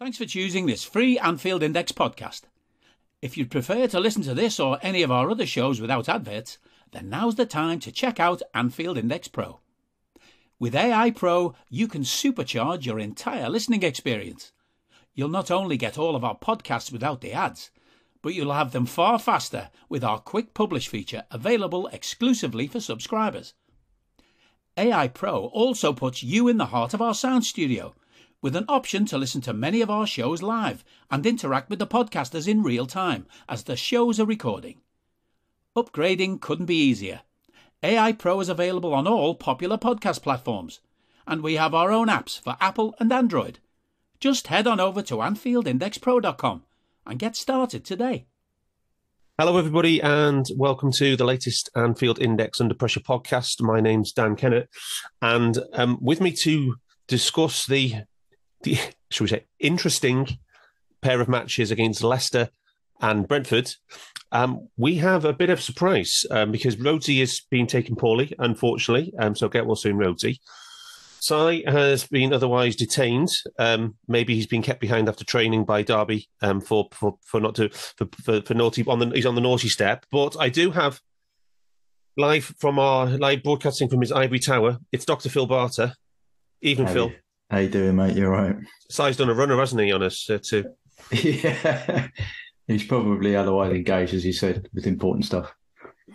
Thanks for choosing this free Anfield Index podcast. If you'd prefer to listen to this or any of our other shows without adverts, then now's the time to check out Anfield Index Pro. With AI Pro, you can supercharge your entire listening experience. You'll not only get all of our podcasts without the ads, but you'll have them far faster with our quick publish feature available exclusively for subscribers. AI Pro also puts you in the heart of our sound studio, with an option to listen to many of our shows live and interact with the podcasters in real time as the shows are recording. Upgrading couldn't be easier. AI Pro is available on all popular podcast platforms, and we have our own apps for Apple and Android. Just head on over to AnfieldIndexPro.com and get started today. Hello, everybody, and welcome to the latest Anfield Index Under Pressure podcast. My name's Dan Kennett, and with me to discuss the shall we say, interesting pair of matches against Leicester and Brentford, we have a bit of surprise because Rhodesy has been taken poorly, unfortunately, so get well soon, Rhodesy. Si has been otherwise detained. Maybe he's been kept behind after training by Derby for naughty. He's on the naughty step. But I do have live broadcasting from his ivory tower. It's Dr. Phil Barter. Evening, Phil. How you doing, mate? You all right? Si's done a runner, hasn't he, on us too? Yeah. He's probably otherwise engaged, as you said, with important stuff.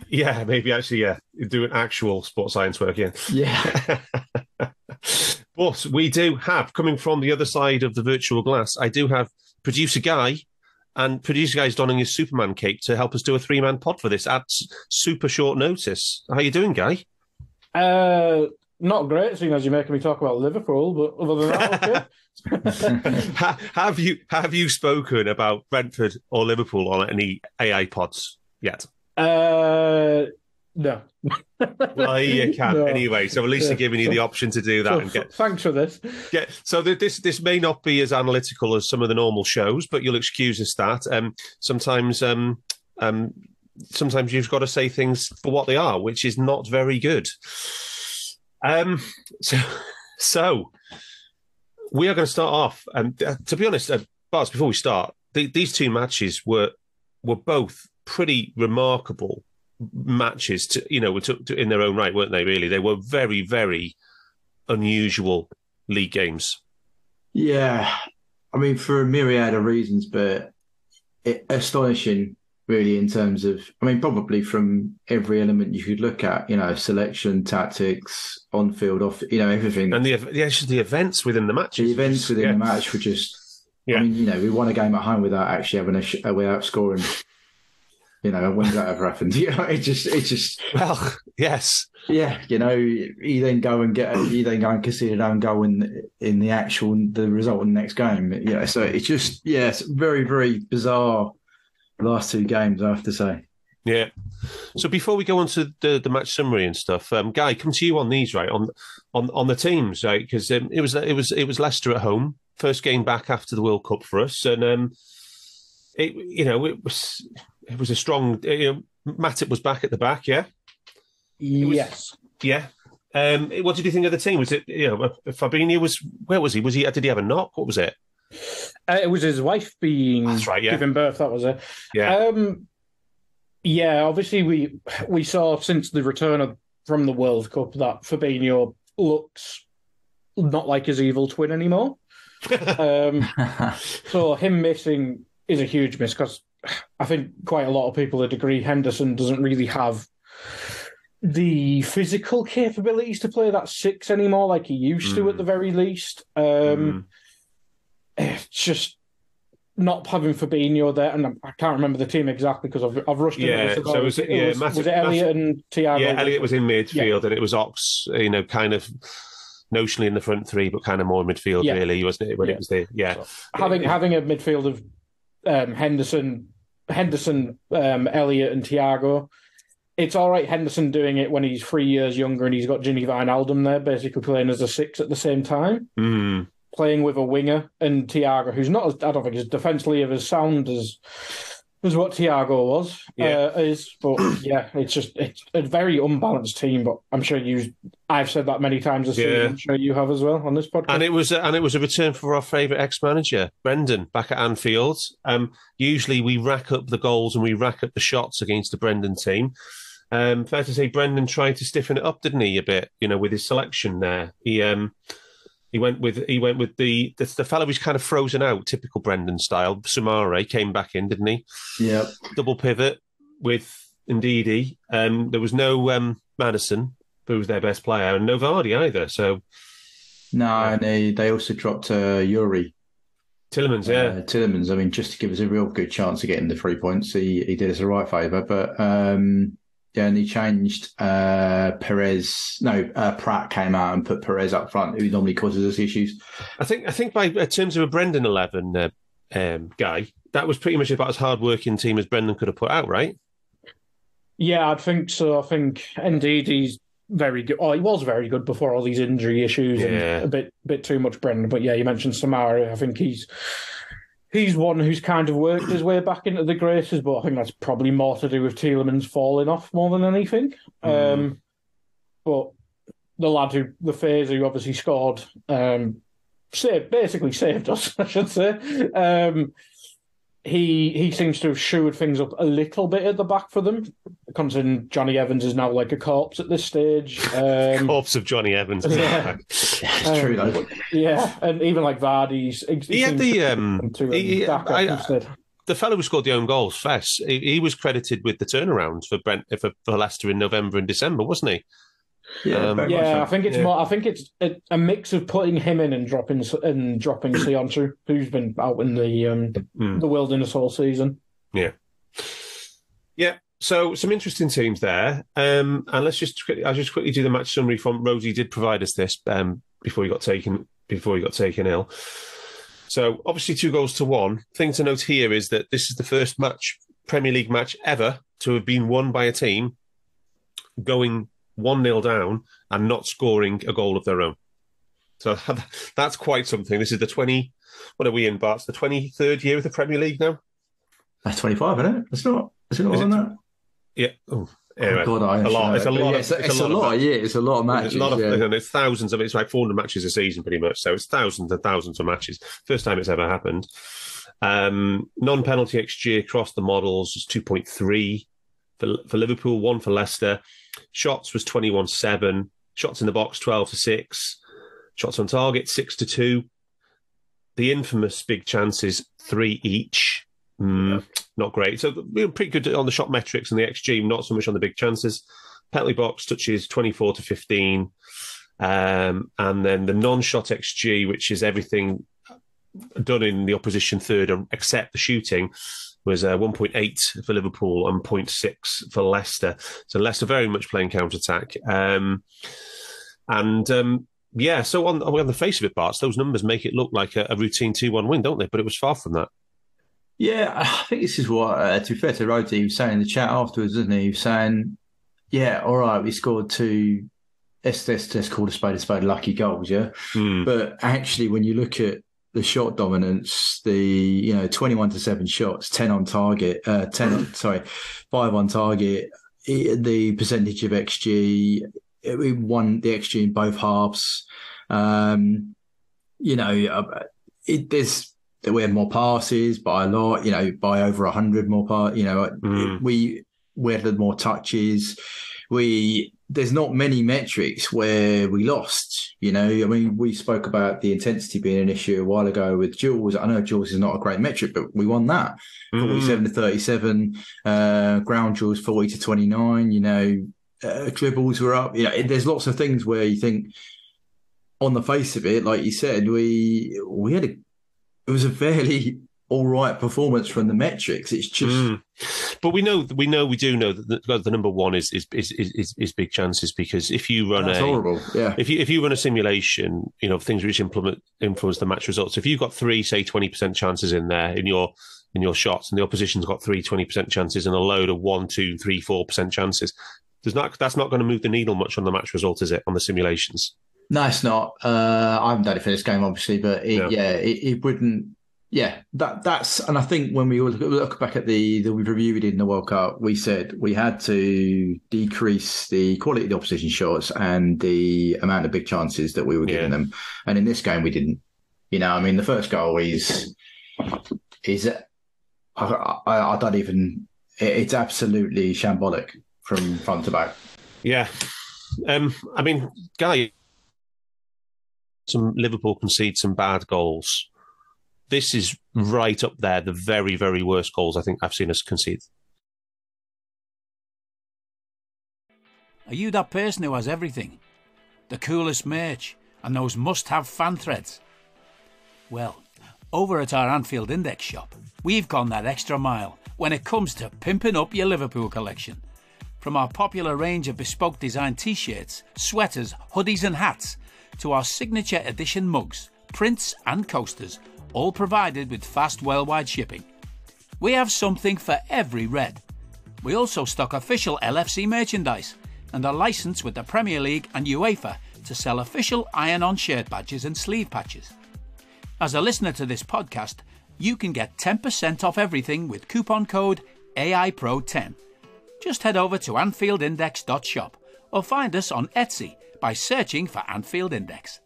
Yeah, maybe actually, yeah. Doing actual sports science work, yeah. Yeah. But we do have, coming from the other side of the virtual glass, I do have producer Guy, and producer Guy's donning his Superman cape to help us do a three-man pod for this at super short notice. How you doing, Guy? Not great, seeing as you're making me talk about Liverpool, but other than that, okay. Have you spoken about Brentford or Liverpool on any AI pods yet? No. Well, you can no. Anyway. So at least they're giving you the option to do that. So, and get. Thanks for this. So this may not be as analytical as some of the normal shows, but you'll excuse us that. Sometimes you've got to say things for what they are, which is not very good. So we are going to start off. To be honest, Barts, before we start, these two matches were both pretty remarkable matches. In their own right, weren't they? Really, they were very, very unusual league games. Yeah, I mean, for a myriad of reasons, but astonishing. Really, in terms of, I mean, probably from every element you could look at, selection, tactics, on field, off, everything. And the events within the matches. The events within the match were just, I mean, we won a game at home without actually having without scoring. When's that ever happened? It just. Well, yes. Yeah, you then go and concede an own goal in the result in the next game. Yeah, so it's just, it's very, very bizarre. Last two games, I have to say. Yeah. So before we go on to the match summary and stuff, Guy, come to you on these, right? On the teams, right? Because it was Leicester at home, first game back after the World Cup for us, and it was a strong. Matip was back at the back, yeah. Yes. Yeah. What did you think of the team? Was it Fabinho was? Where was he? Did he have a knock? What was it? It was his wife giving birth. That was it. Yeah. Obviously, we saw since the return from the World Cup that Fabinho looks not like his evil twin anymore. So him missing is a huge miss because I think quite a lot of people would agree Henderson doesn't really have the physical capabilities to play that six anymore like he used to at the very least. It's just not having Fabinho there, and I can't remember the team exactly because I've rushed into this. So was it Elliot and Thiago? Yeah, Elliot was in midfield, and it was Ox, kind of notionally in the front three, but kind of more midfield, really, wasn't it? When it was there, So having a midfield of Henderson, Elliot, and Thiago. It's all right, Henderson doing it when he's 3 years younger and he's got Gini Wijnaldum there, basically playing as a six at the same time. Playing with a winger and Thiago, who's not, I don't think, is defensively of as sound as as what Thiago was. But yeah, it's a very unbalanced team. But I'm sure I've said that many times this season. I'm sure you have as well on this podcast. And it was a return for our favourite ex-manager, Brendan, back at Anfield. Usually we rack up the goals and we rack up the shots against the Brendan team. Fair to say, Brendan tried to stiffen it up, didn't he, a bit? With his selection there. He went with the fellow who's kind of frozen out, typical Brendan style. Sumare came back in, didn't he? Yeah. Double pivot with Ndidi. There was no Maddison, who was their best player, and no Vardy either. So and they also dropped Yuri Tillemans. Tillemans. I mean, just to give us a real good chance of getting the 3 points, he did us a right favour. But and he changed Pratt came out and put Perez up front, who normally causes us issues. I think by terms of a Brendan 11 guy, that was pretty much about as hard-working team as Brendan could have put out, right? Yeah, I think so. I think indeed he's very good. Oh, he was very good before all these injury issues and a bit too much Brendan. But yeah, you mentioned Samara. I think he's one who's kind of worked his way back into the graces, but I think that's probably more to do with Tielemans falling off more than anything. But the lad the Fazer who obviously scored, basically saved us, I should say. He seems to have shored things up a little bit at the back for them, considering Johnny Evans is now like a corpse at this stage. Corpse of Johnny Evans. Yeah, it's true though. Yeah, and even like Vardy's. He had the fellow who scored the own goals, Fess. He was credited with the turnaround for Leicester in November and December, wasn't he? Yeah, I think it's more. I think it's a mix of putting him in and dropping Sionchu, who's been out in the wilderness all season. Yeah. So some interesting teams there, and I'll just quickly do the match summary from Rosie. Did provide us this before he got taken ill. So obviously 2-1. Thing to note here is that this is the first Premier League match ever to have been won by a team going 1-0 down and not scoring a goal of their own. So that's quite something. This is what are we in, Barts? The 23rd year of the Premier League now? That's 25, isn't it? Is it not more than that? Yeah. Oh, anyway, God, a lot. It's a lot. It's a lot of years. It's a lot of matches. It's thousands of. It's like 400 matches a season, pretty much. So it's thousands and thousands of matches. First time it's ever happened. Non-penalty XG across the models is 2.3 for Liverpool, 1 for Leicester. Shots was 21-7. Shots in the box 12-6. Shots on target 6-2. The infamous big chances 3 each. Not great. So we're pretty good on the shot metrics and the XG, not so much on the big chances. Penalty box touches 24-15. And then the non-shot XG, which is everything done in the opposition third except the shooting, was 1.8 for Liverpool and 0.6 for Leicester. So Leicester very much playing counter-attack. So on the face of it, Barts, those numbers make it look like a routine 2-1 win, don't they? But it was far from that. Yeah, I think this is what, to be fair to Rhodey, he was saying in the chat afterwards, isn't he? He was saying, yeah, all right, we scored 2, let's call a spade lucky goals, yeah? But actually, when you look at the shot dominance, the 21-7 shots, 10 on target, 5 on target, the percentage of XG, we won the XG in both halves. We had more passes by a lot, by over 100 more passes. We had more touches. There's not many metrics where we lost. We spoke about the intensity being an issue a while ago with Jules. I know Jules is not a great metric, but we won that. 47-37, ground Jules 40-29. Dribbles were up. There's lots of things where you think, on the face of it, like you said, we had it was a fairly all right performance from the metrics. It's just, but we do know that the number one is big chances, because if you run horrible. Yeah. If you run a simulation, things which influence the match results. If you've got 3, say 20% chances in there in your shots, and the opposition's got 3 20% chances and a load of 1, 2, 3, 4% chances, that's not going to move the needle much on the match result, is it? On the simulations. No, it's not. I haven't done it for this game, obviously, but it wouldn't. Yeah, that's, and I think when we look back at the review we did in the World Cup, we said we had to decrease the quality of the opposition shots and the amount of big chances that we were giving them. And in this game, we didn't. I mean, the first goal is I don't even. It's absolutely shambolic from front to back. Yeah, I mean, Guy, some Liverpool concede some bad goals. This is right up there, the very, very worst goals I think I've seen us concede. Are you that person who has everything? The coolest merch and those must-have fan threads? Well, over at our Anfield Index shop, we've gone that extra mile when it comes to pimping up your Liverpool collection. From our popular range of bespoke design t-shirts, sweaters, hoodies and hats, to our signature edition mugs, prints and coasters, all provided with fast worldwide shipping. We have something for every red. We also stock official LFC merchandise and are licensed with the Premier League and UEFA to sell official iron-on shirt badges and sleeve patches. As a listener to this podcast, you can get 10% off everything with coupon code AIPRO10. Just head over to AnfieldIndex.shop or find us on Etsy by searching for Anfield Index.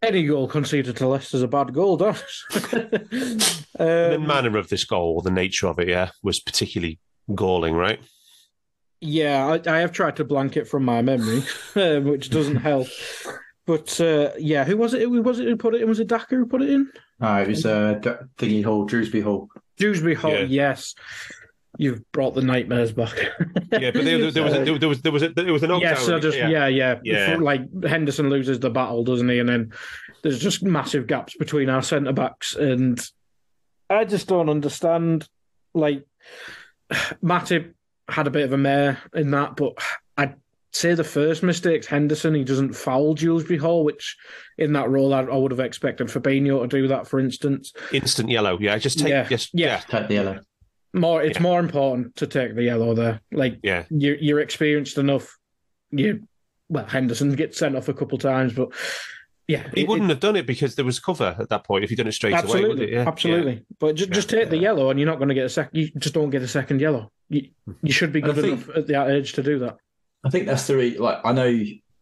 Any goal conceded to Leicester's a bad goal, Darth. The manner of this goal, the nature of it, was particularly galling, right? Yeah, I have tried to blank it from my memory, which doesn't help. But who was it? Who put it in? Was it Daka who put it in? It was Thingy Hall, Dewsbury Hall. Dewsbury Hall, yes. You've brought the nightmares back. Yeah, but there was a knockdown. Yeah. Like Henderson loses the battle, doesn't he? And then there's just massive gaps between our centre backs, and I just don't understand. Like Matip had a bit of a mare in that, but I'd say the first mistake's Henderson. He doesn't foul Dewsbury Hall, which in that role I would have expected Fabinho to do that, for instance. Instant yellow, just take take the yellow. It's more important to take the yellow there. Like, you're experienced enough. Henderson gets sent off a couple of times, but he wouldn't have done it because there was cover at that point if he'd done it straight away, would it? Absolutely. But just take the yellow, and you're not going to get a second. You just don't get a second yellow. You should be good enough at that age to do that. I think that's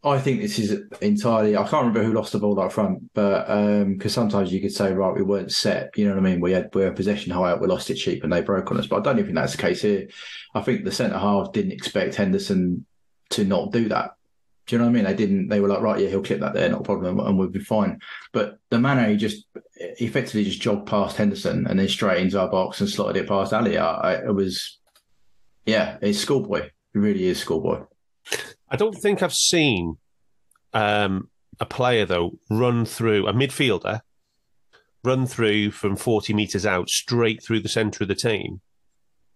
I think this is entirely. I can't remember who lost the ball up front, but because sometimes you could say, right, we weren't set. You know what I mean? We had possession high up, we lost it cheap, and they broke on us. But I don't even think that's the case here. I think the centre half didn't expect Henderson to not do that. Do you know what I mean? They didn't. They were like, right, he'll clip that there, not a problem, and we'll be fine. But the man he just effectively just jogged past Henderson and then straight into our box and slotted it past Ali. It's schoolboy. It really is schoolboy. I don't think I've seen a player, though, a midfielder, run through from 40 metres out straight through the centre of the team.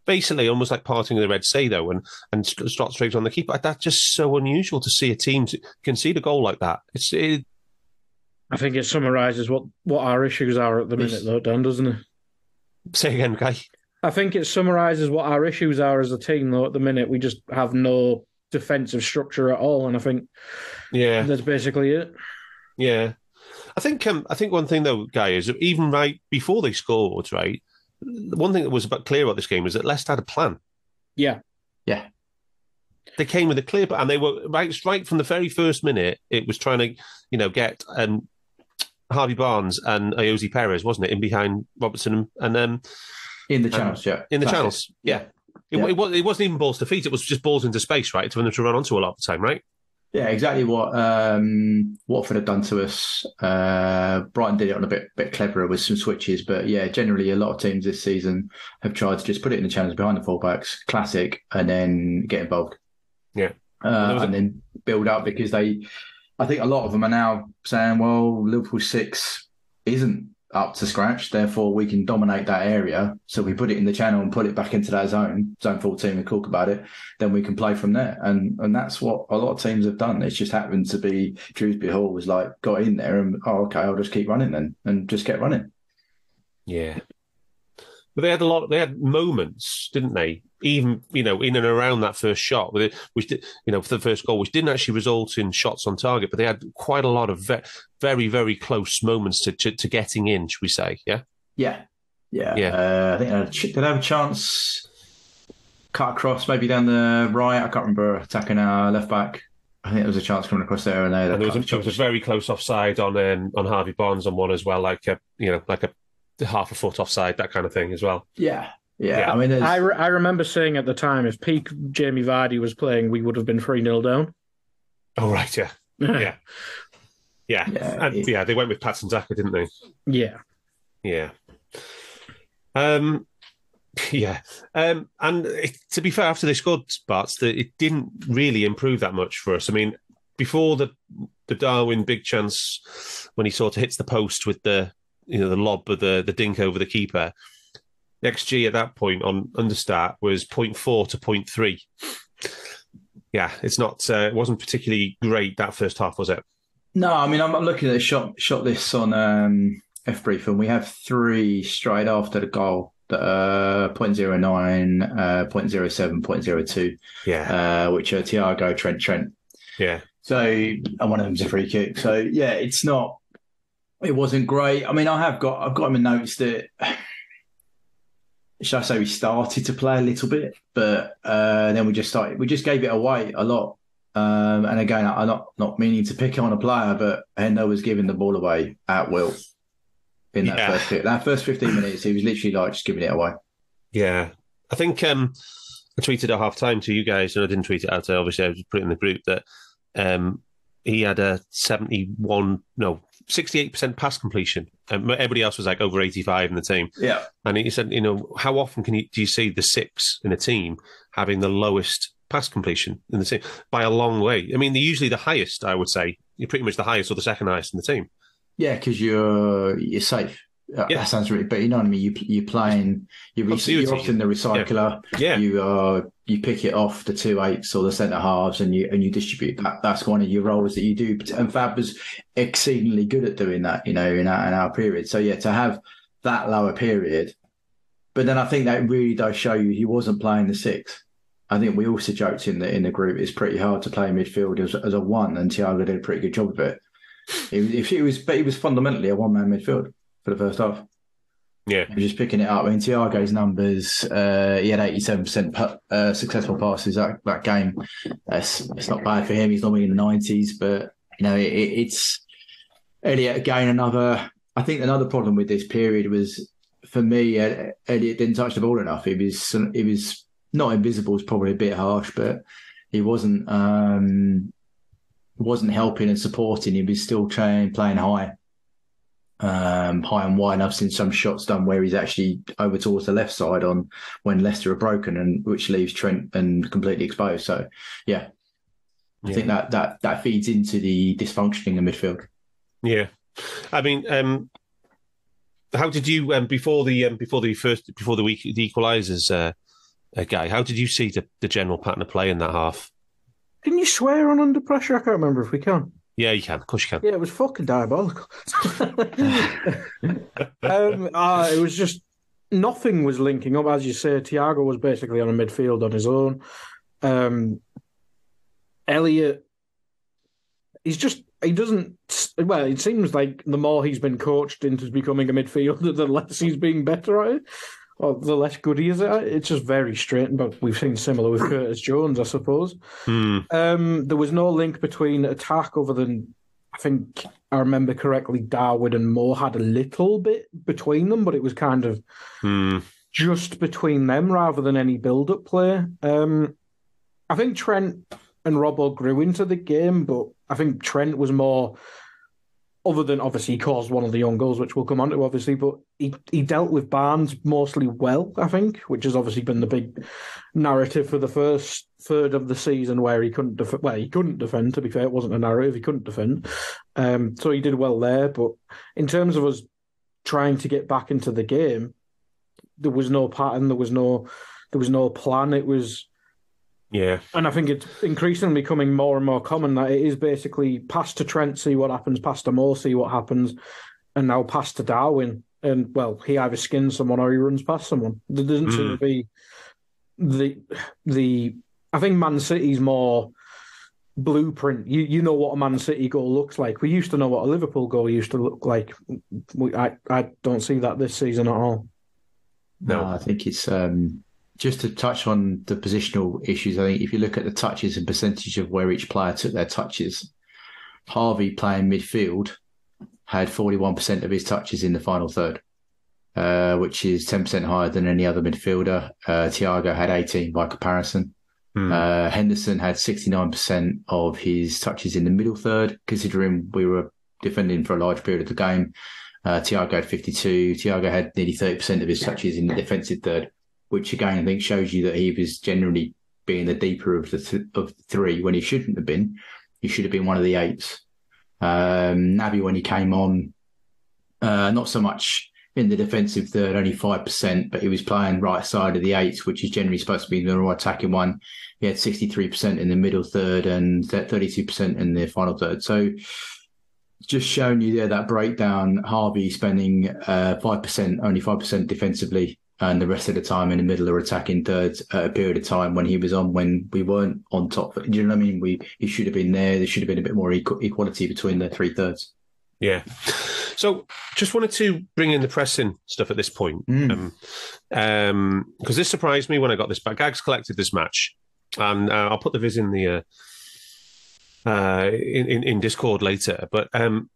Basically, almost like parting of the Red Sea, though, and start straight on the keeper. That's just so unusual to see a team concede a goal like that. I think it summarises what our issues are at the minute, though, Dan, doesn't it? Say again, Guy. I think it summarises what our issues are as a team, though, at the minute. We just have no defensive structure at all, and I think that's basically it. Yeah, I think one thing though, Guy, is that even right before they scored, right, one thing that was clear about this game was that Leicester had a plan. Yeah. They came with a clear plan, and they were right from the very first minute. It was trying to, get Harvey Barnes and Ayoze Perez, wasn't it, in behind Robertson and in the channels, in the channels, It wasn't even balls to feet. It was just balls into space, right, for them to run onto a lot of the time, right? Yeah, exactly what Watford had done to us. Brighton did it on a bit cleverer with some switches, but generally a lot of teams this season have tried to just put it in the channels behind the fullbacks, classic, and then get involved. Yeah, and then build up because I think a lot of them are now saying, well, Liverpool 6 isn't up to scratch, therefore we can dominate that area. So we put it in the channel and put it back into that zone 14, and talk about it. Then we can play from there, and that's what a lot of teams have done. It just happened to be Dewsbury Hall was like got in there and I'll just keep running then, and just kept running. Yeah, but they had moments, didn't they? Even in and around that first shot, which did, for the first goal, which didn't actually result in shots on target, but they had quite a lot of very, very close moments to getting in, should we say? Yeah. Yeah. Yeah. I think they'd have a chance. Cut across, maybe down the right. I can't remember attacking our left back. I think there was a chance coming across there, and And there was a very close offside on Harvey Barnes on one as well, like a half a foot offside, that kind of thing as well. Yeah. Yeah. I mean, I remember saying at the time, if peak Jamie Vardy was playing, we would have been 3-0 down. Oh, right, yeah. Yeah. And they went with Patson Daka, didn't they? Yeah. Yeah. Yeah. And to be fair, after they scored, Barts, it didn't really improve that much for us. I mean, before the Darwin big chance, when he sort of hits the post with the lob of the dink over the keeper, the XG at that point on Understart was 0.4 to 0.3. Yeah, it's not. It wasn't particularly great that first half, was it? No, I mean, I'm looking at the shot lists on FBrief, and we have 3 straight after the goal. 0.09, 0.07, 0.02. Yeah. Which are Thiago, Trent. Yeah. So, and one of them's a free kick. So, yeah, it wasn't great. I mean, I've got him in notes that, should I say, we started to play a little bit, but then we just gave it away a lot. And again, I'm not meaning to pick on a player, but Hendo was giving the ball away at will. In that first 15 minutes, he was literally like just giving it away. Yeah. I think I tweeted at half time to you guys, and I didn't tweet it out. Obviously, I was put it in the group that he had a 68% pass completion. Everybody else was like over 85 in the team. Yeah. And he said, how often do you see the 6 in a team having the lowest pass completion in the team? By a long way. I mean, they're usually the highest, I would say. You're pretty much the highest or the second highest in the team. Yeah, because you're safe. That sounds really, but you know what I mean. You're playing. You're often the recycler. Yeah. You pick it off the 2/8s or the centre halves, and you distribute. That's one of your roles that you do. And Fab was exceedingly good at doing that. In our period. So yeah, to have that lower period, but then I think that really does show you he wasn't playing the 6. I think we also joked in the group it's pretty hard to play midfield as a 1, and Thiago did a pretty good job of it. It was fundamentally a one-man midfield for the first half. Yeah. He was just picking it up. I mean, Thiago's numbers, he had 87% successful passes that game. It's not bad for him. He's normally in the 90s, but, it's Elliot again, I think another problem with this period was, for me, Elliot didn't touch the ball enough. He was not invisible, is probably a bit harsh, but he wasn't helping and supporting. He was still playing high and wide. I've seen some shots done where he's actually over towards the left side on when Leicester are broken, and which leaves Trent and completely exposed. So, yeah, I think that feeds into the dysfunctioning in midfield. Yeah, I mean, how did you before the equalisers, Guy? How did you see the general pattern of play in that half? Can you swear on Under Pressure? I can't remember if we can. Yeah, you can. Of course you can. Yeah, it was fucking diabolical. It was just nothing was linking up. As you say, Thiago was basically on a midfield on his own. Elliot, it seems like the more he's been coached into becoming a midfielder, the less he's being better at it. Or the less good he is at it. It's just very straight, but we've seen similar with Curtis Jones, I suppose. There was no link between attack other than, I think I remember correctly, Darwin and Moore had a little bit between them, but it was kind of just between them rather than any build-up play. I think Trent and Robbo grew into the game, but I think Trent was more... Other than, obviously, he caused one of the own goals, which we'll come on to, obviously, but he dealt with Barnes mostly well, I think, which has obviously been the big narrative for the first third of the season where he couldn't defend. Well, he couldn't defend, to be fair. It wasn't a narrative. He couldn't defend. So he did well there. But in terms of us trying to get back into the game, there was no pattern. There was no plan. It was... Yeah. And I think it's increasingly becoming more and more common that it is basically pass to Trent, see what happens, pass to Moore, see what happens, and now pass to Darwin. And, well, he either skins someone or he runs past someone. There doesn't seem to be the I think Man City's more blueprint. You know what a Man City goal looks like. We used to know what a Liverpool goal used to look like. I don't see that this season at all. No, I think it's just to touch on the positional issues. I think if you look at the touches and percentage of where each player took their touches, Harvey playing midfield had 41% of his touches in the final third, which is 10% higher than any other midfielder. Thiago had 18 by comparison. Henderson had 69% of his touches in the middle third, considering we were defending for a large period of the game. Thiago had 52. Thiago had nearly 30% of his touches in the defensive third, which again I think shows you that he was generally being the deeper of the three when he shouldn't have been. He should have been one of the eights. Naby, when he came on, not so much in the defensive third, only 5%, but he was playing right side of the eights, which is generally supposed to be the more attacking one. He had 63% in the middle third and 32% in the final third. So just showing you there that breakdown, Harvey spending 5%, only 5% defensively, and the rest of the time in the middle or attacking thirds at a period of time when he was on, when we weren't on top. Do you know what I mean? He should have been there. There should have been a bit more equality between the three thirds. Yeah. So just wanted to bring in the pressing stuff at this point. Because this surprised me when I got this back. Gags collected this match, and I'll put the viz in the in Discord later. But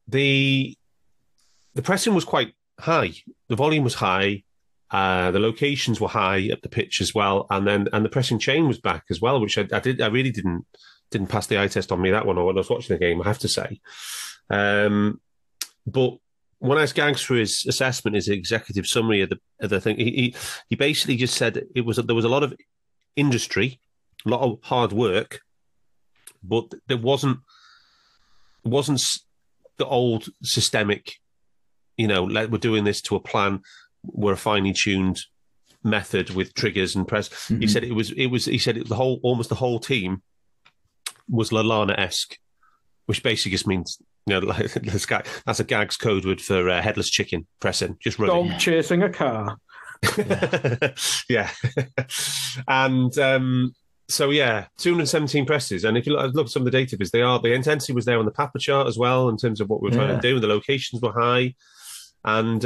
the pressing was quite high. The volume was high. The locations were high at the pitch as well, and the pressing chain was back as well, which I really didn't pass the eye test on me, that one, or when I was watching the game, I have to say. But when I asked Gags for his assessment, his executive summary of the thing, he basically just said there was a lot of industry, a lot of hard work, but there wasn't the old systemic, we're doing this to a plan, we're a finely tuned method with triggers and press. Mm-hmm. He said almost the whole team was Lallana-esque, which basically just means, like that's a Gags code word for headless chicken pressing, just running. Dog chasing a car. Yeah. And so, 217 presses. And if you look at some of the data, because the intensity was there on the Papa chart as well, in terms of what we're trying to do, and the locations were high. And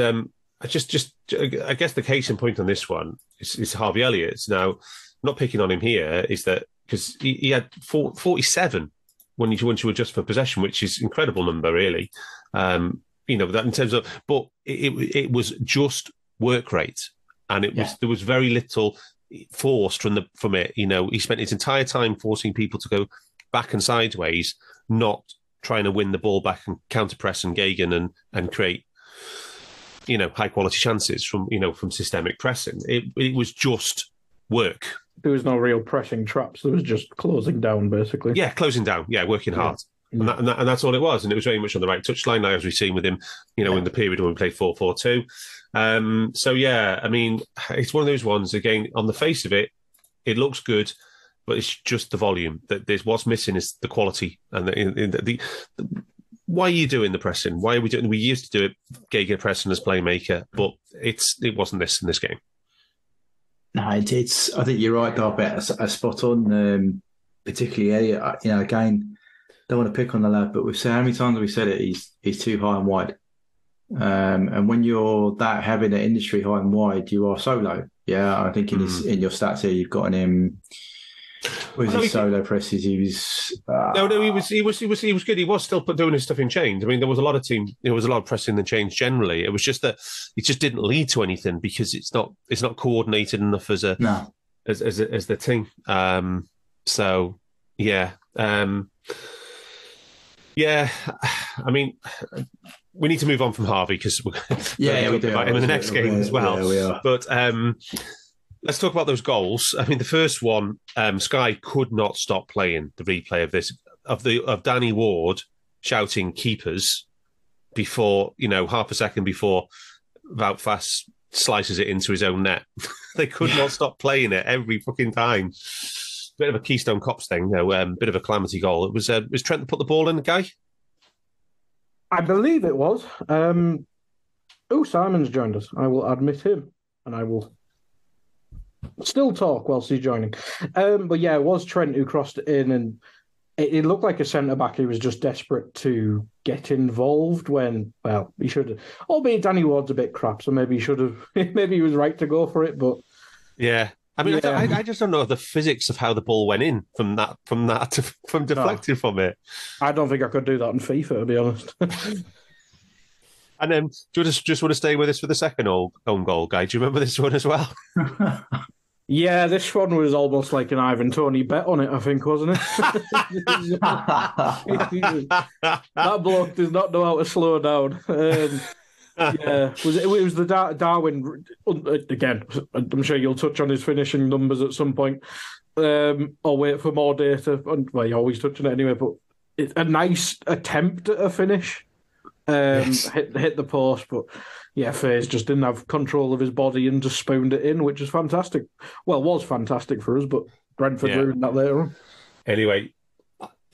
I guess the case in point on this one is Harvey Elliott's. Now, not picking on him here, is that because he had 47 when you adjust for possession, which is an incredible number, really. That in terms of, but it was just work rate, and there was very little forced from it. He spent his entire time forcing people to go back and sideways, not trying to win the ball back and counter press and Gagan and create high quality chances from systemic pressing. It was just work. There was no real pressing traps. There was just closing down, basically. Yeah, closing down. Yeah, working hard. Yeah. And that's all it was. And it was very much on the right touchline, as we've seen with him, in the period when we played 4-4-2. It's one of those ones, again, on the face of it, it looks good, but it's just the volume. What's missing is the quality. And the why are you doing the pressing? Why are we doing? We used to do it, Geiger pressing as playmaker, but it wasn't this in this game. No, it's. I think you're right, Darth. A spot on, particularly Elliot. Again, don't want to pick on the lad, but we've said how many times have we said it? He's too high and wide, and when you're that having an industry high and wide, you are solo. Yeah, I think in your stats here, you've got him. Was his solo presses? He was. He was good. He was still doing his stuff in chains. I mean, there was a lot of pressing the chains generally. It was just that it just didn't lead to anything because it's not coordinated enough as the team. So yeah. I mean, we need to move on from Harvey because we do about him in the next game as well. Yeah, we are. But let's talk about those goals. I mean, the first one, Sky could not stop playing the replay of this of Danny Ward shouting "keepers" before half a second before Wout Fast slices it into his own net. They could not stop playing it every fucking time. Bit of a Keystone Cops thing, bit of a calamity goal. It was Trent that put the ball in, the guy? I believe it was. Simon's joined us. I will admit him, and I will still talk whilst he's joining. But yeah, it was Trent who crossed it in, and it looked like a centre-back who was just desperate to get involved when, well, he should have. Albeit Danny Ward's a bit crap, so maybe he should have. Maybe he was right to go for it, but yeah. I mean, Yeah. I just don't know the physics of how the ball went in from deflecting from it. I don't think I could do that in FIFA, to be honest. And then, do you just want to stay with us for the second own goal, Guy? Do you remember this one as well? Yeah, this one was almost like an Ivan Toney bet on it, I think, wasn't it? That bloke does not know how to slow down. Yeah, it was the Darwin again. I'm sure you'll touch on his finishing numbers at some point, or wait for more data. Well, you always touch on it anyway. But it's a nice attempt at a finish. Yes. Hit the post, but yeah, Faze just didn't have control of his body and just spooned it in, which is fantastic. Well, was fantastic for us, but Brentford ruined that later on. Anyway,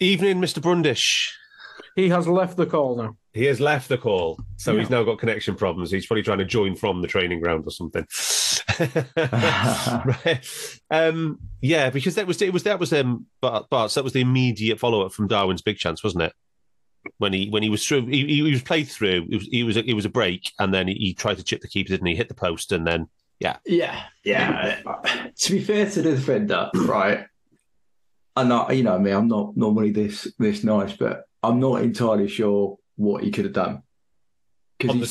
evening, Mr. Brundish. He has left the call now. He has left the call, so he's now got connection problems. He's probably trying to join from the training ground or something. Right. Yeah, because that was Barts. That was the immediate follow up from Darwin's big chance, wasn't it? When he was through, he was played through. It was a break, and then he tried to chip the keeper, didn't he? Hit the post, and then yeah. To be fair to the defender, right? I'm not, me, I'm not normally this nice, but I'm not entirely sure what he could have done. On the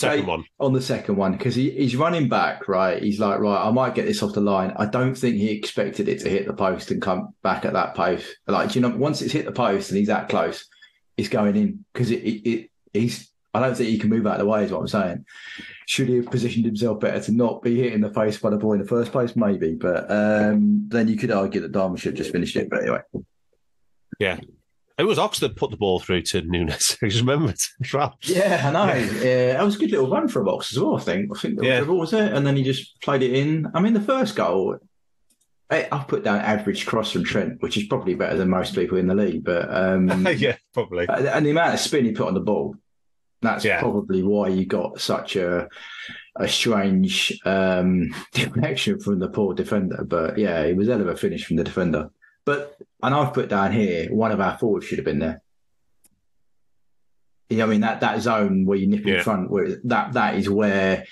second one, because he's running back, right? He's like, right, I might get this off the line. I don't think he expected it to hit the post and come back at that post. Like, once it's hit the post and he's that close, it's going in because he's. I don't think he can move out of the way, is what I'm saying. Should he have positioned himself better to not be hit in the face by the ball in the first place? Maybe, but then you could argue that Darwin should have just finished it. But anyway, yeah. It was Ox that put the ball through to Nunes. I just remembered as well. Yeah, I know. Yeah, it was a good little run for Ox as well, I think. What was it? And then he just played it in. I mean, the first goal, I've put down average cross from Trent, which is probably better than most people in the league. But yeah, probably. And the amount of spin he put on the ball, that's probably why you got such a strange deflection from the poor defender. But yeah, it was a hell of a finish from the defender. And I've put down here, one of our forwards should have been there. I mean, that zone where you nip in front, where that is where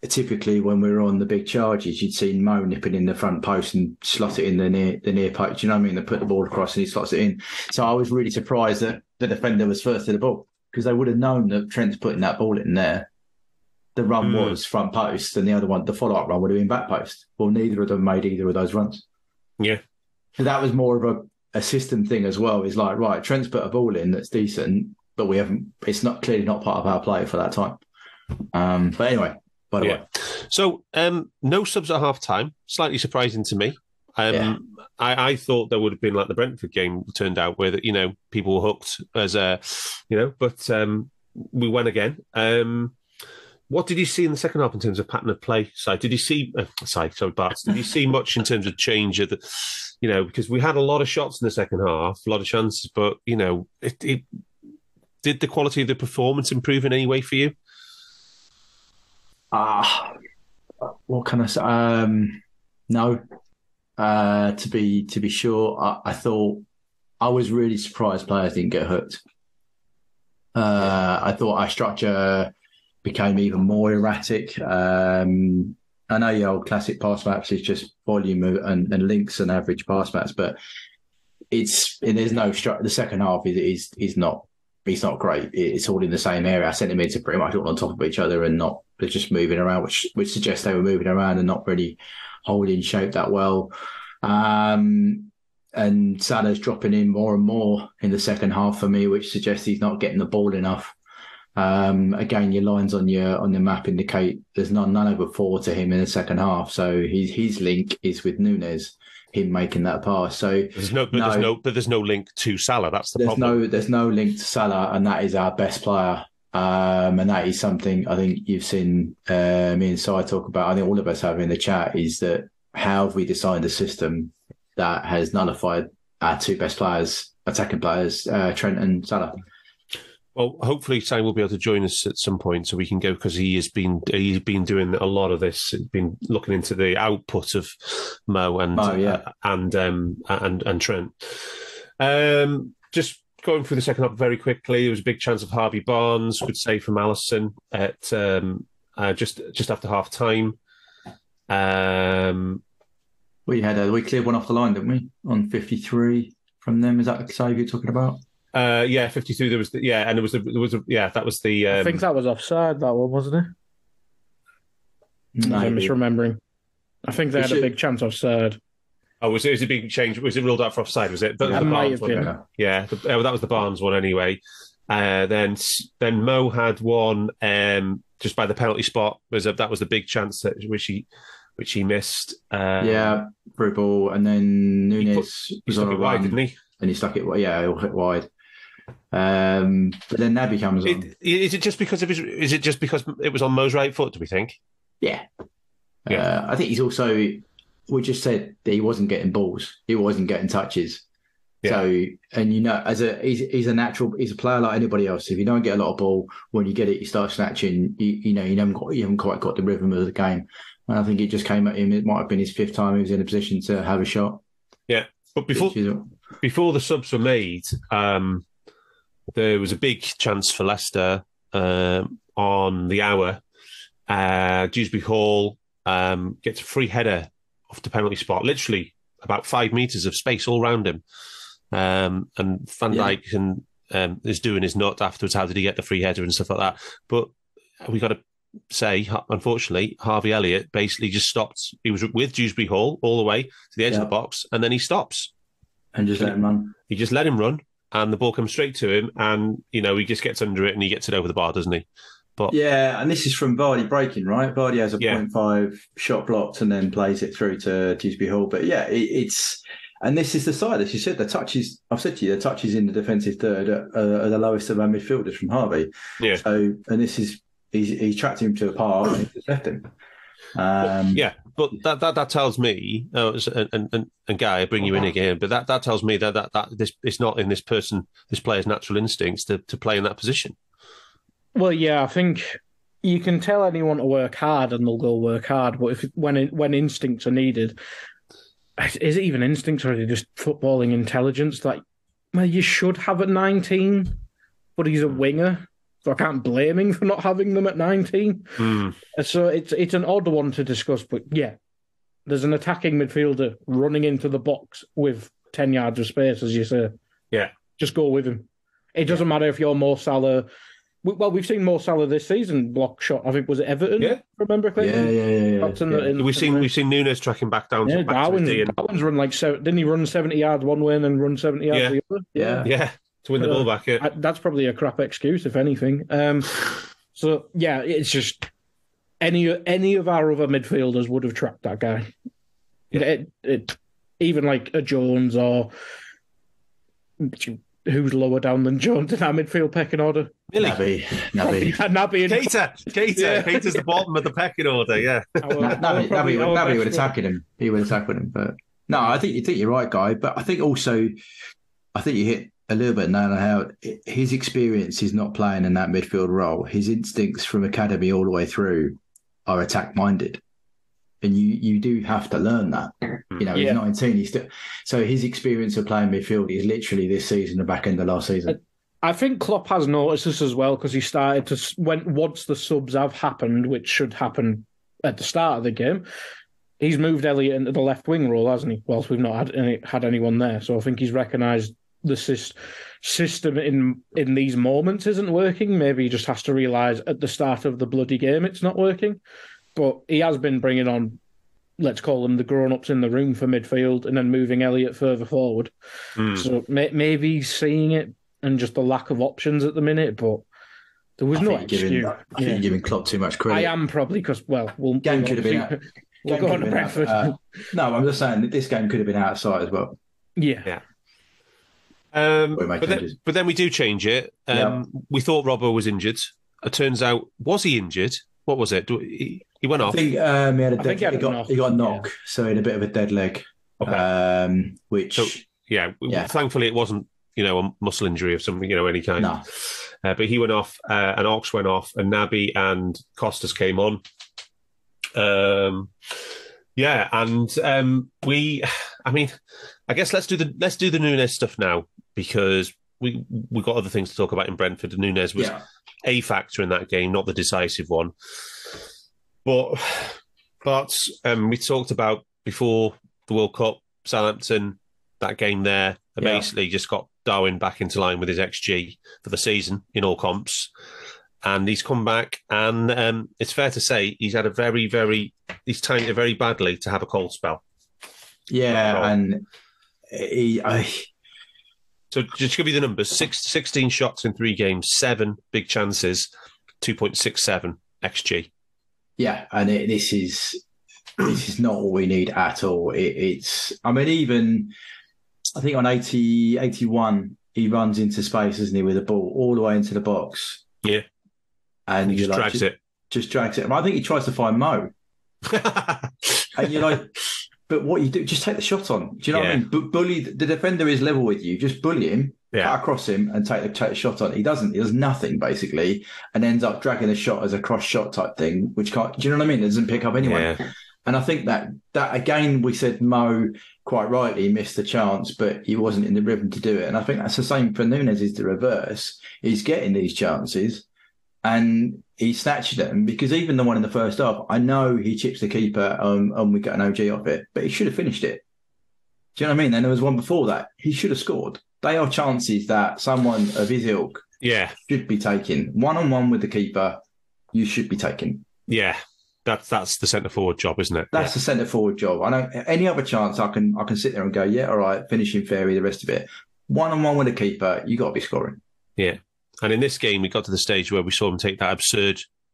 typically when we were on the big charges, you'd seen Mo nipping in the front post and slot it in the near post. You know what I mean? They put the ball across and he slots it in. So I was really surprised that the defender was first to the ball because they would have known that Trent's putting that ball in there. The run was front post and the other one, the follow-up run would have been back post. Well, neither of them made either of those runs. Yeah. So that was more of a system thing as well. It's like, right, Trent's put a ball in that's decent, but we haven't. It's not clearly not part of our play for that time. But anyway, by the way, so no subs at half time. Slightly surprising to me. I thought there would have been like the Brentford game turned out, where people were hooked as but we went again. What did you see in the second half in terms of pattern of play? Did you see? Barts. Did you see much in terms of change of the? Because we had a lot of shots in the second half, a lot of chances, but it did the quality of the performance improve in any way for you? What can I say? No. To be sure, I thought I was really surprised players didn't get hooked. I thought our structure became even more erratic. I know your old classic pass maps is just volume and links and average pass maps, but there's no structure. The second half is not great. It's all in the same area. Our centimetres are pretty much all on top of each other and they're just moving around, which suggests they were moving around and not really holding shape that well. And Salah's dropping in more and more in the second half for me, which suggests he's not getting the ball enough. Again, your lines on the map indicate there's none over 4 to him in the second half. So his link is with Nunes, him making that pass. So there's no link to Salah. That's the problem. There's no link to Salah, and that is our best player. And that is something I think you've seen me and Si talk about. I think all of us have in the chat is that how have we designed a system that has nullified our two best players, attacking players, Trent and Salah. Well, hopefully Sam will be able to join us at some point so we can go, because he's been doing a lot of this. He's been looking into the output of Mo and Trent. just going through the second half very quickly, there was a big chance of Harvey Barnes, good save from Allison at just after half time. We cleared one off the line, didn't we? On 53 from them. Is that the save you're talking about? 52. There was and that was the. I think that was offside. That one, wasn't it? I'm misremembering. I think they had a big chance offside. Oh, was it a big change? Was it ruled out for offside? Was it? That might have been. That was the Barnes one anyway. Then Mo had one just by the penalty spot. That was the big chance which he missed. Through ball, and then Nunes was on a wide, run, didn't he? And he stuck it. Yeah, he'll hit wide. But then Naby comes on. Is it just because it was on Mo's right foot? Do we think? Yeah. I think he's also. We just said that he wasn't getting balls. He wasn't getting touches. Yeah. So, and he's a player like anybody else. If you don't get a lot of ball, when you get it, you start snatching. You haven't quite got the rhythm of the game. And I think it just came at him. It might have been his fifth time he was in a position to have a shot. Yeah, but before the subs were made, there was a big chance for Leicester on the hour. Dewsbury Hall gets a free header off the penalty spot, literally about 5 meters of space all around him. And Van Dijk is doing his nut afterwards. How did he get the free header and stuff like that? But we got to say, unfortunately, Harvey Elliott basically just stopped. He was with Dewsbury Hall all the way to the edge of the box, and then he stops. And just let him run. He just let him run, and the ball comes straight to him, and, he just gets under it, and he gets it over the bar, doesn't he? But and this is from Vardy breaking, right? Vardy has a 0.5 shot blocked and then plays it through to Dewsbury Hall. But it's... And this is the side, as you said, the touches in the defensive third are the lowest of our midfielders from Harvey. Yeah. So, and this is... He's tracked him to a par and he's just left him. But that tells me, and Guy, I bring you in again, but that tells me that this it's not in this player's natural instincts to play in that position. Well, yeah, I think you can tell anyone to work hard and they'll go work hard, but when instincts are needed, is it even instincts or is it just footballing intelligence? Like, well, you should have at 19, but he's a winger. So I can't blame him for not having them at 19. So it's an odd one to discuss, but yeah, there's an attacking midfielder running into the box with 10 yards of space, as you say. Yeah. Just go with him. It doesn't matter if you're Mo Salah. Well, we've seen Mo Salah this season block shot. I think, was it Everton? Yeah. Remember correctly? Yeah. We've seen Nunes tracking back down. Yeah, Darwin's run didn't he run 70 yards one way and then run 70 yards the other? Yeah. To win the ball back, that's probably a crap excuse, if anything. So yeah, it's just any of our other midfielders would have tracked that guy. Yeah. Even like a Jones or who's lower down than Jones in our midfield pecking order. Naby and Keita's the bottom of the pecking order. Yeah, Naby would attack him. He would attack with him, but no, I think you're right, Guy. But I think you hit a little bit now on how his experience is not playing in that midfield role. His instincts from academy all the way through are attack-minded. And you do have to learn that. He's 19. He's still... So his experience of playing midfield is literally this season, the back end of last season. I think Klopp has noticed this as well because he started to... Once the subs have happened, which should happen at the start of the game, he's moved Elliott into the left wing role, hasn't he? Whilst we've not had anyone there. So I think he's recognised the system in these moments isn't working. Maybe he just has to realise at the start of the bloody game it's not working. But he has been bringing on, let's call them the grown-ups in the room for midfield and then moving Elliott further forward. So maybe he's seeing it and just the lack of options at the minute, but there was no excuse. I think you're giving Klopp too much credit. I am probably because, we'll go on to Brentford. No, I'm just saying that this game could have been outside as well. Yeah. But then we do change it. We thought Robbo was injured. It turns out, was he injured? What was it? He went off. I think he got a knock, so he had a bit of a dead leg. Okay. Which thankfully it wasn't a muscle injury of some any kind. No. But he went off, and Ox went off, and Naby and Costas came on. I guess let's do the Nunes stuff now, because we got other things to talk about in Brentford, and Nunes was a factor in that game, not the decisive one. But we talked about before the World Cup, Southampton, that game there, basically just got Darwin back into line with his XG for the season in all comps. And he's come back, and it's fair to say he's had he's timed it very badly to have a cold spell. Yeah, and So just to give you the numbers, 16 shots in 3 games, 7 big chances, 2.67 XG. Yeah, and this is not what we need at all. It's I mean, even I think on 81, he runs into space, doesn't he, with the ball all the way into the box. Yeah. And he just drags it. Just drags it. I think he tries to find Mo. And you're like, but what you do, just take the shot on. Do you know what I mean? Bully, the defender is level with you. Just bully him, cut across him and take the shot on. He doesn't. He does nothing, basically, and ends up dragging the shot as a cross shot type thing, which can't, do you know what I mean? It doesn't pick up anyway. Yeah. And I think that again, we said Mo quite rightly missed the chance, but he wasn't in the rhythm to do it. And I think that's the same for Nunes, is the reverse. He's getting these chances and he's snatching them, because even the one in the first half, I know he chips the keeper and we get an OG off it, but he should have finished it. Do you know what I mean? And there was one before that. He should have scored. They are chances that someone of his ilk should be taking. 1-on-1 with the keeper, you should be taking. Yeah. That's the centre forward job, isn't it? That's the centre forward job. I know any other chance I can sit there and go, yeah, all right, finishing fairy, the rest of it. 1-on-1 with a keeper, you got to be scoring. Yeah, and in this game, we got to the stage where we saw him take that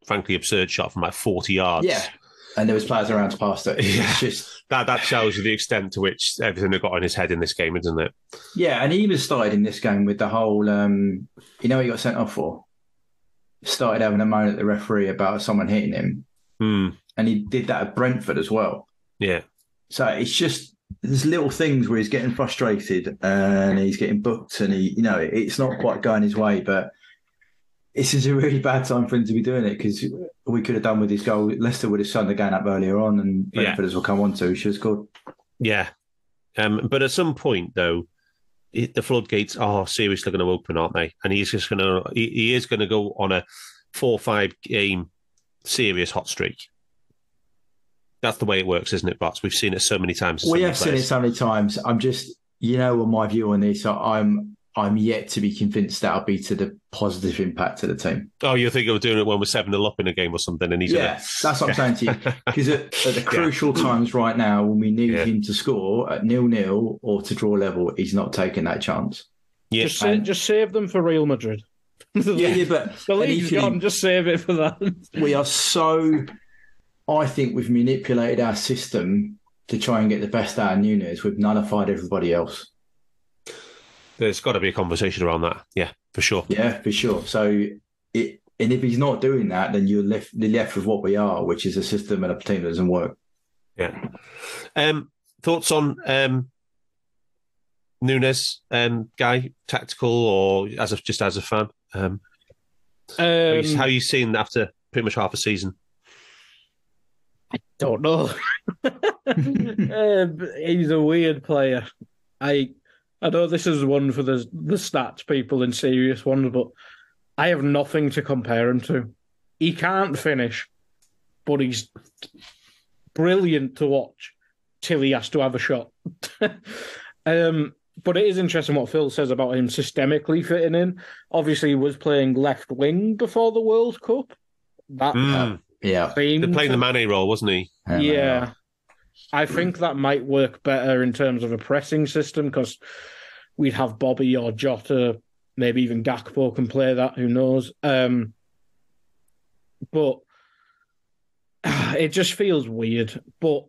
frankly absurd shot from like 40 yards. Yeah, and there was players around to pass it. It's just that shows you the extent to which everything that got on his head in this game, isn't it? Yeah, and he even started in this game with the whole, he got sent off for? Started having a moan at the referee about someone hitting him. And he did that at Brentford as well. Yeah. So it's just, there's little things where he's getting frustrated and he's getting booked and it's not quite going his way, but this is a really bad time for him to be doing it, because we could have done with his goal. Leicester would have signed the game up earlier on, and Brentford, as we'll come on to, he should have scored. Yeah. But at some point, though, the floodgates are seriously going to open, aren't they? And he is going to go on a 4-5 game serious hot streak. That's the way it works, isn't it, Barts? We've seen it so many times. We have seen it so many times. I'm just, my view on this, I'm yet to be convinced that'll be to the positive impact of the team. Oh, you're thinking of doing it when we're 7-0 up in a game or something, and he's that's what I'm saying to you. Because at the crucial times right now, when we need him to score at 0-0 or to draw level, he's not taking that chance. Yeah, just save them for Real Madrid. But the league's gone, just save it for that. We are so, I think we've manipulated our system to try and get the best out of Nunes. We've nullified everybody else. There's got to be a conversation around that. Yeah, for sure. Yeah, for sure. So, and if he's not doing that, then you're left with what we are, which is a system and a team that doesn't work. Yeah. Thoughts on Nunes, Guy, tactical or as a fan? How are you seeing after pretty much half a season? I don't know. He's a weird player. I know this is one for the stats people and serious ones, but I have nothing to compare him to. He can't finish, but he's brilliant to watch till he has to have a shot. But it is interesting what Phil says about him systemically fitting in. Obviously, he was playing left wing before the World Cup. They're playing the Mane role, wasn't he? Yeah. I think that might work better in terms of a pressing system, because we'd have Bobby or Jota, maybe even Gakpo can play that, who knows. But it just feels weird. But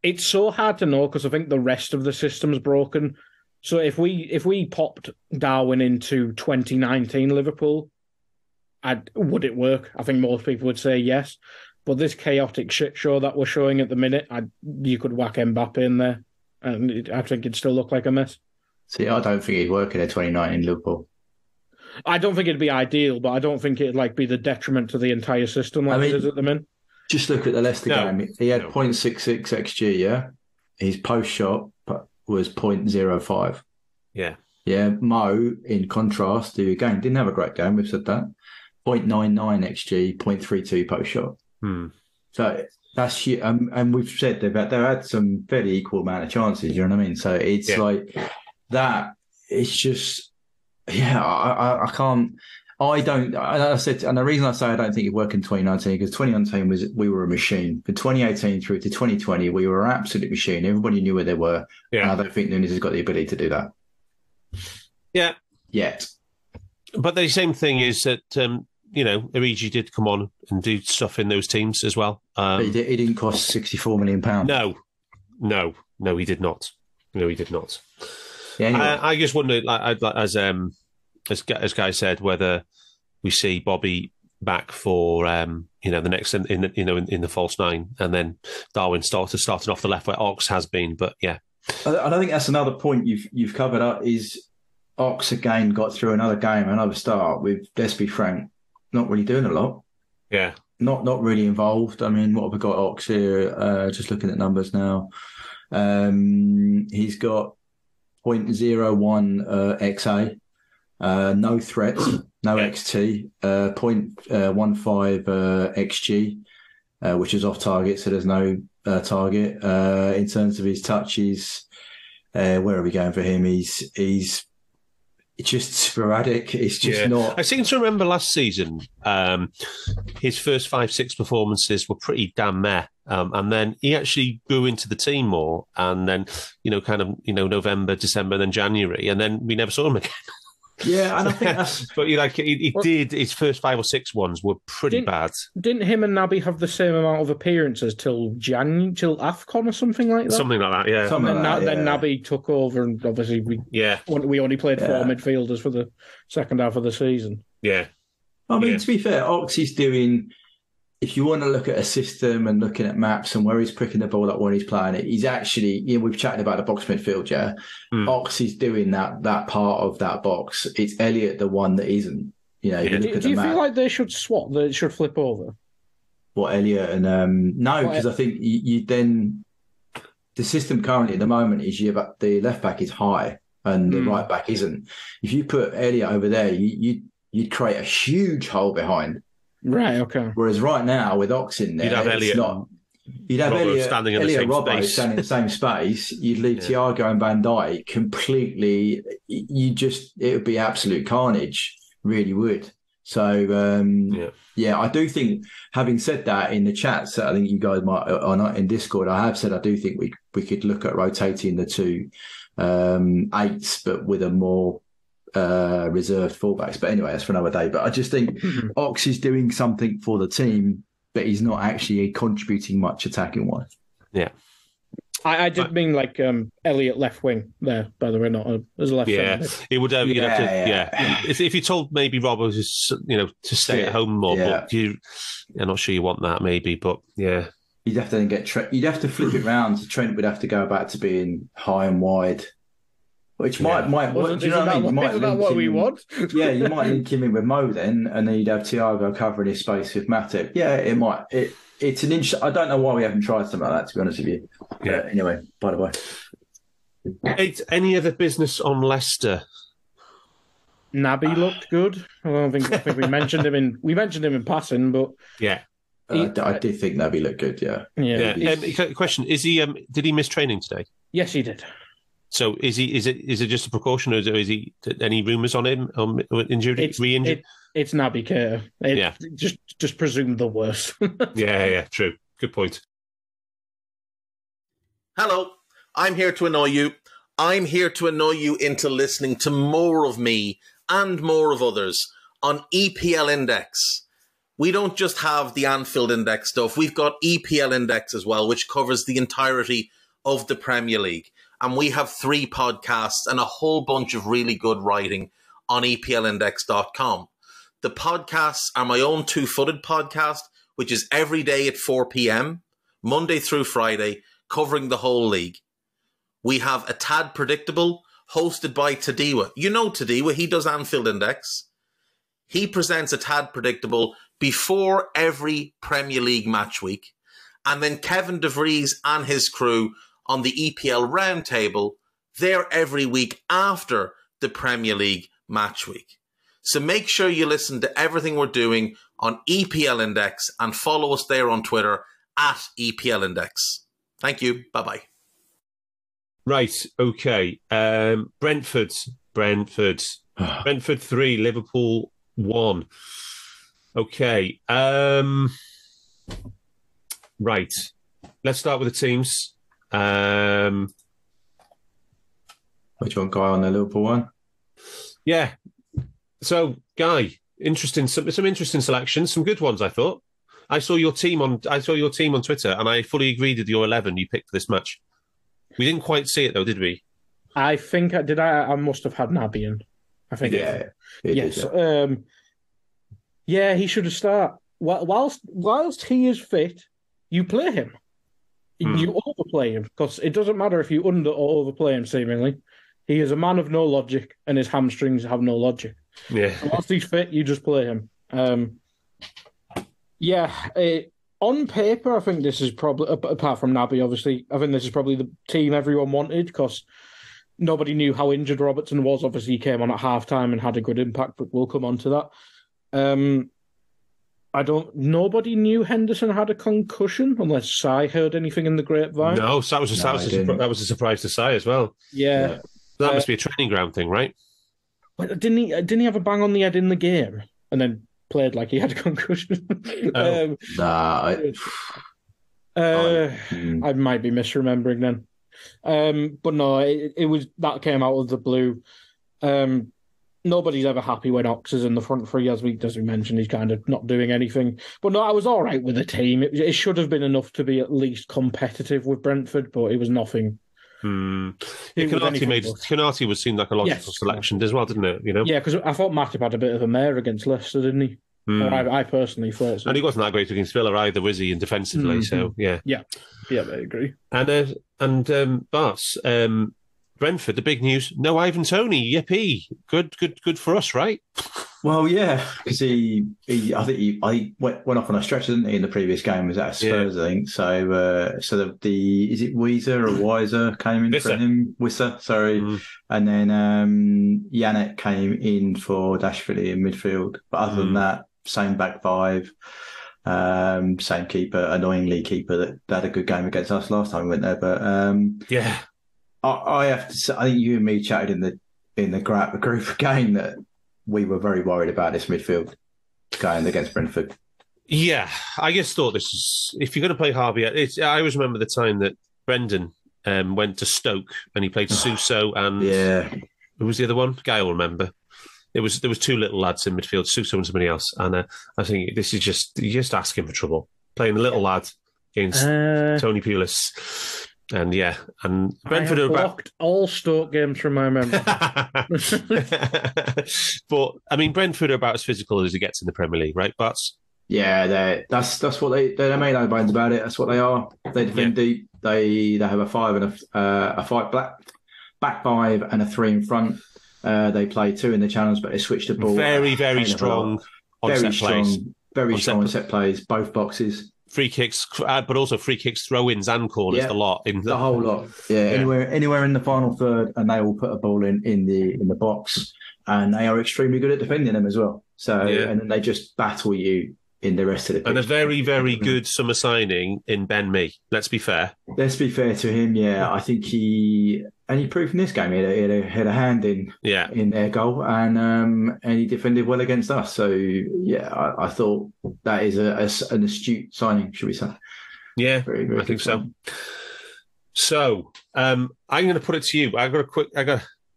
it's so hard to know, because I think the rest of the system's broken. So if we popped Darwin into 2019 Liverpool, would it work? I think most people would say yes. But this chaotic shit show that we're showing at the minute, you could whack Mbappe in there, and I think it'd still look like a mess. See, I don't think he'd work in a 2019 Liverpool. I don't think it'd be ideal, but I don't think it'd be the detriment to the entire system it is at the minute. Just look at the Leicester game. He had 0.66 XG, yeah? His post-shot was 0.05. Yeah. Yeah, Mo, in contrast, who again didn't have a great game, we've said that, 0.99 XG, 0.32 post shot. So that's and we've said they've had some fairly equal amount of chances. You know what I mean? So it's like that. It's just, I can't. I don't. I said, and the reason I say I don't think it worked in 2019 because 2019 we were a machine. From 2018 through to 2020, we were an absolute machine. Everybody knew where they were. And I don't think Nunes has got the ability to do that. Yeah. Yet. But the same thing is that, Origi did come on and do stuff in those teams as well. But he didn't cost £64 million. No, he did not. No, he did not. Yeah, anyway. I just wonder, as Guy said, whether we see Bobby back for the next in the false nine, and then Darwin starting off the left where Ox has been. But yeah, I think that's another point you've covered up is Ox again got through another game, another start with, let's be frank, not really doing a lot. Yeah, not really involved. I mean, what have we got Ox here? Just looking at numbers now, he's got 0.01 XA. No threats, no XT, 0.15 XG, which is off target, so there's no target. In terms of his touches, where are we going for him? He's just sporadic. It's just not. I seem to remember last season, his first 5-6 performances were pretty damn meh. And then he actually grew into the team more. And then, November, December, then January. And then we never saw him again. Yeah, and I think that's... But he did, his first 5 or 6 ones were pretty bad. Didn't him and Naby have the same amount of appearances till AFCON or something like that? Something like that, yeah. Then Naby took over, and obviously we only played 4 midfielders for the second half of the season. Yeah. I mean, to be fair, Ox is doing... If you want to look at a system and looking at maps and where he's picking the ball up when he's playing it, he's actually, we've chatted about the box midfield, Ox is doing that part of that box. It's Elliott, the one that isn't. Do you feel like they should swap? They should flip over? What, Elliott and... no, because I think you then... The system currently at the moment is the left back is high and the right back isn't. If you put Elliott over there, you'd create a huge hole behind. Right, okay. Whereas right now, with Ox in there, you'd have Elliott standing in the same space. You'd leave Thiago and Van Dijk completely. It would be absolute carnage, really would. So, I do think, having said that in the chats, I think you guys might, or not in Discord, I have said I do think we could look at rotating the two 8s, but with a more reserved fullbacks. But anyway, that's for another day. But I just think Ox is doing something for the team, but he's not actually contributing much attacking wise. Yeah. I did mean like Elliott left wing there, by the way, not as a left wing. Yeah, it would have. If you told maybe Rob was, to stay at home more, but I'm not sure you want that, maybe, but yeah. You'd have to then you'd have to flip it round. So Trent would have to go back to being high and wide. Which might work. Do you know what I mean? Isn't that what we want? Yeah, you might link him in with Mo then, and then you'd have Thiago covering his space with Matip. Yeah, it might. It's an interesting. I don't know why we haven't tried something like that, to be honest with you. Yeah. Anyway, by the way. Any other business on Leicester? Naby looked good. I think we mentioned him in passing, but I did think Naby looked good. Yeah. Question: Is he? Did he miss training today? Yes, he did. So is it just a precaution, or is he any rumours on him injury, re-injured? It's Naby Keita. Just presume the worst. yeah, true. Good point. Hello, I'm here to annoy you. I'm here to annoy you into listening to more of me and more of others on EPL Index. We don't just have the Anfield Index stuff. We've got EPL Index as well, which covers the entirety of the Premier League. And we have 3 podcasts and a whole bunch of really good writing on EPLindex.com. The podcasts are my own Two-Footed podcast, which is every day at 4 p.m, Monday through Friday, covering the whole league. We have A Tad Predictable, hosted by Tadiwa. You know Tadiwa, he does Anfield Index. He presents A Tad Predictable before every Premier League match week. And then Kevin De Vries and his crew on the EPL Roundtable, they're every week after the Premier League match week. So make sure you listen to everything we're doing on EPL Index and follow us there on Twitter at EPL Index. Thank you. Bye-bye. Right, okay. Brentford 3, Liverpool 1. Okay. Right. Let's start with the teams. Which one, Guy, on the Liverpool one? Yeah. So, Guy, some interesting selections, some good ones, I thought. I saw your team on Twitter, and I fully agreed with your 11 you picked for this match. We didn't quite see it though, did we? I think I did. I must have had Naby in. I think. Yeah. Yes. Yeah, he should have started. Whilst he is fit, you play him. You overplay him, because it doesn't matter if you under or overplay him. Seemingly, he is a man of no logic, and his hamstrings have no logic. Yeah. So whilst he's fit, you just play him. On paper, I think this is probably, apart from Naby, obviously, I think this is probably the team everyone wanted, because nobody knew how injured Robertson was. Obviously, he came on at half-time and had a good impact, but we'll come on to that. Nobody knew Henderson had a concussion, unless I heard anything in the grapevine. No, so that was a surprise to Si as well. Yeah. That must be a training ground thing, right? But didn't he have a bang on the head in the game? And then played like he had a concussion. I might be misremembering then. But no, it was that came out of the blue. Nobody's ever happy when Ox is in the front three, as we mentioned. He's kind of not doing anything. But no, I was all right with the team. It should have been enough to be at least competitive with Brentford, but it was nothing. Konate would seem like a logical selection as well, didn't it? You know? Yeah, because I thought Matip had a bit of a mare against Leicester, didn't he? Or I personally thought so. And he wasn't that great against Villa either, was he? And defensively, so yeah, I agree. And Barts, Brentford, the big news: no Ivan Toney. Yippee! Good for us, right? Well, yeah, because I think he went off on a stretch, didn't he, in the previous game? Was at Spurs, I think. So, is it Weiser or Weiser came in for him? Wisser, sorry. And then Yannick came in for Dashvili in midfield. But other than that, same back five, same keeper, annoyingly keeper that had a good game against us last time we went there. But I have to say, I think you and me chatted in the group game that we were very worried about this midfield going against Brentford. Yeah, I just thought this is, if you're going to play Harvey, I always remember the time that Brendan went to Stoke and he played Suso and who was the other one? Guy will remember. There was two little lads in midfield, Suso and somebody else, and I think this is you're just asking for trouble. Playing a little lad against Tony Pulis. And Brentford are blocked all Stoke games from my memory. But I mean, Brentford are about as physical as it gets in the Premier League, right, Barts? Yeah, that's what they made no bones about it. That's what they are. They defend deep. They have a five and a five back five and a three in front. They play two in the channels, but they switch the ball. Very strong on set plays. Very strong on set plays. Both boxes. Free kicks, but also free kicks, throw-ins and corners, the lot. The whole lot. Yeah, anywhere in the final third, and they will put a ball in the box, and they are extremely good at defending them as well. So, and then they just battle you in the rest of the pitch. And a very good summer signing in Ben Mee. Let's be fair. Let's be fair to him. Yeah, I think he proved in this game he had a hand in their goal, and he defended well against us. So yeah, I thought that is an astute signing, should we say? Yeah, very, very I think so. So I'm going to put it to you.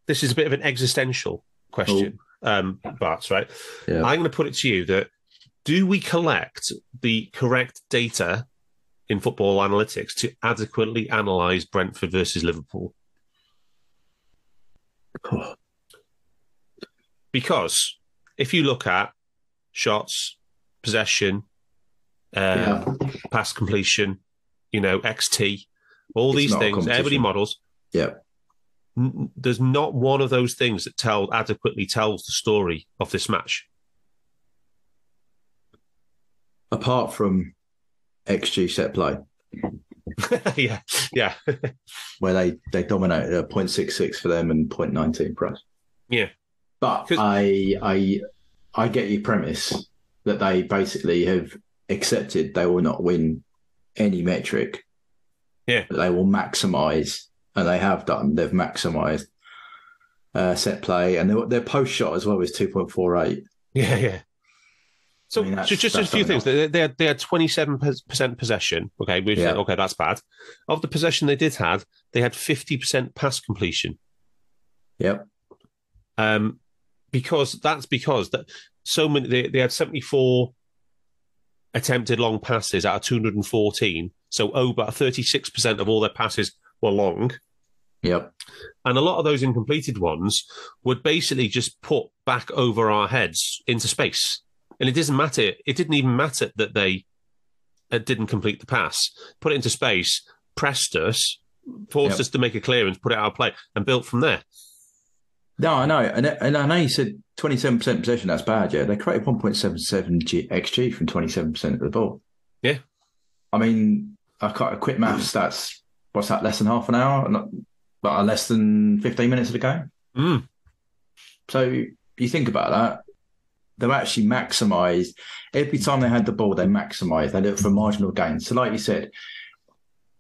This is a bit of an existential question, Barts, right? Yeah. I'm going to put it to you that. Do we collect the correct data in football analytics to adequately analyse Brentford versus Liverpool? Because if you look at shots, possession, pass completion, XT, all these things, everybody models. Yeah. There's not one of those things that adequately tells the story of this match. Apart from XG set play. yeah. Where they dominated 0.66 for them and 0.19 for us. Yeah. But I get your premise that they basically have accepted they will not win any metric. Yeah. But they will maximise, and they have done. They've maximised set play, and their post shot as well is 2.48. Yeah. So just a few things. They had 27% possession. Okay, we said, okay, that's bad. Of the possession they did have, they had 50% pass completion. Yep. Because that so many they had 74 attempted long passes out of 214. So over 36% of all their passes were long. Yep. And a lot of those incompleted ones would basically just put back over our heads into space. And it doesn't matter. It didn't even matter that they didn't complete the pass. Put it into space, pressed us, forced us to make a clearance, put it out of play, and built from there. No, I know. And I know you said 27% possession, that's bad, yeah. They created 1.77 XG from 27% of the ball. Yeah. I mean, I've got a quick maths, that's, what's that, less than half an hour? Like less than 15 minutes of the game? Mm. So you think about that, they've actually maximised. Every time they had the ball, they maximised. They looked for marginal gains. So like you said,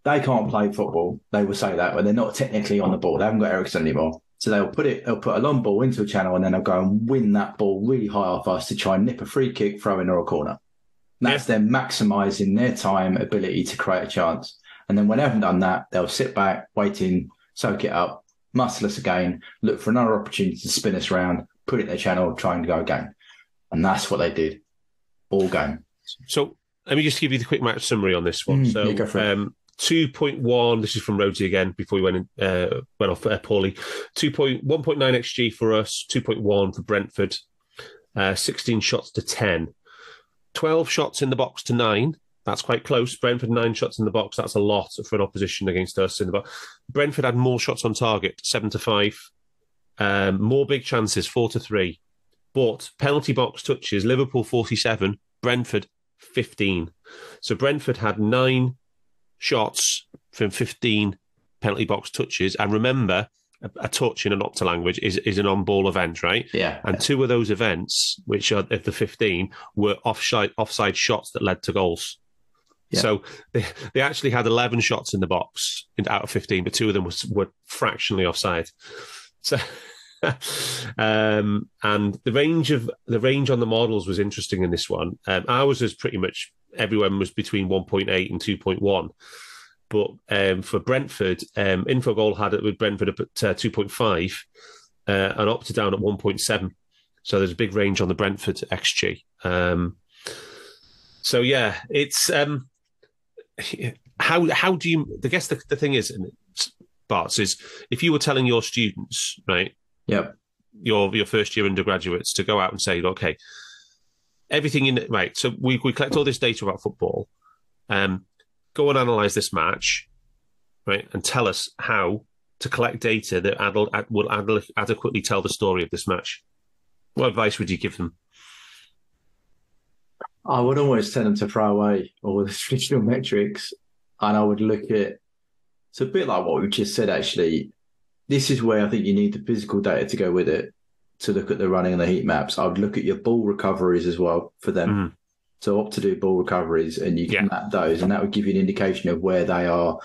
they can't play football. They will say that, but they're not technically on the ball. They haven't got Ericsson anymore. So they'll put a long ball into a channel, and then they'll go and win that ball really high off us to try and nip a free kick, throw in, or a corner. That's them maximising their time ability to create a chance. And then when they haven't done that, they'll sit back, waiting, soak it up, muscle us again, look for another opportunity to spin us around, put it in their channel, trying to go again. And that's what they did all game. So let me just give you the quick match summary on this one. So go for it. 2.1, this is from Rhodesy again, before we went off poorly. 1.9 XG for us, 2.1 for Brentford, 16 shots to 10. 12 shots in the box to 9. That's quite close. Brentford, 9 shots in the box. That's a lot for an opposition against us in the box. Brentford had more shots on target, 7 to 5. More big chances, 4 to 3. But penalty box touches, Liverpool 47, Brentford 15. So Brentford had 9 shots from 15 penalty box touches. And remember, a touch in an Opta language is an on-ball event, right? Yeah. And 2 of those events, which are of the 15, were offside shots that led to goals. Yeah. So they actually had 11 shots in the box out of 15, but 2 of them were fractionally offside. So... and the range on the models was interesting in this one. Ours was pretty much everyone was between 1.8 and 2.1, but for Brentford, Infogol had it with Brentford up at 2.5 and Opta down at 1.7. So there's a big range on the Brentford XG. So yeah, it's how do you? I guess the thing is, Barts, is if you were telling your students, right? Yep. Your first year undergraduates to go out and say, okay, everything in it, right? So we collect all this data about football. Go and analyse this match, right? And tell us how to collect data that will adequately tell the story of this match. What advice would you give them? I would always tell them to throw away all the traditional metrics, and I would look at. It's a bit like what we just said, actually. This is where I think you need the physical data to go with it, to look at the running and the heat maps. I would look at your ball recoveries as well for them. Mm. So opt to do ball recoveries, and you can map those, and that would give you an indication of where they are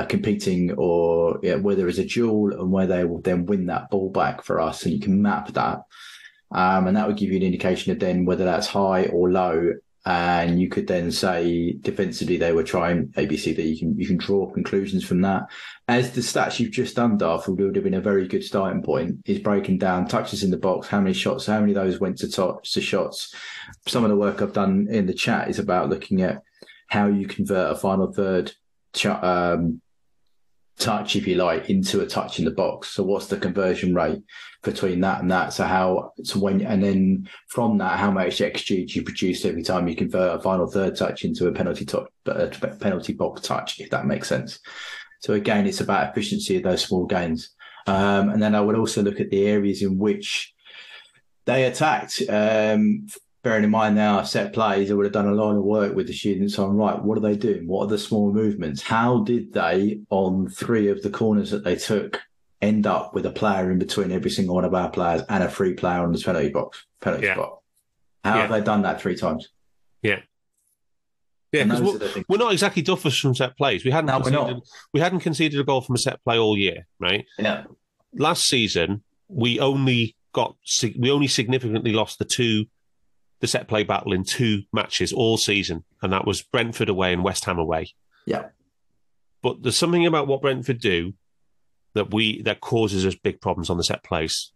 competing, or where there is a duel, and where they will then win that ball back for us, and you can map that. And that would give you an indication of then whether that's high or low. And you could then say defensively they were trying ABCD. You can draw conclusions from that. As the stats you've just done, Darth, would have been a very good starting point, is breaking down touches in the box, how many shots, how many of those went to shots. Some of the work I've done in the chat is about looking at how you convert a final third touch, if you like, into a touch in the box. So what's the conversion rate between that and that? And then from that, how much XG do you produce every time you convert a final third touch into a penalty box touch, if that makes sense. So again, it's about efficiency of those small gains. And then I would also look at the areas in which they attacked. Bearing in mind now set plays, I would have done a lot of work with the students on, right, what are they doing? What are the small movements? How did they, on 3 of the corners that they took, end up with a player in between every single one of our players and a free player on the penalty spot. How have they done that 3 times? Yeah. Yeah, because we're not exactly duffers from set plays. We hadn't conceded a goal from a set play all year, right? Yeah. Last season, we only significantly lost the set play battle in 2 matches all season, and that was Brentford away and West Ham away. Yeah. But there's something about what Brentford do that causes us big problems on the set plays,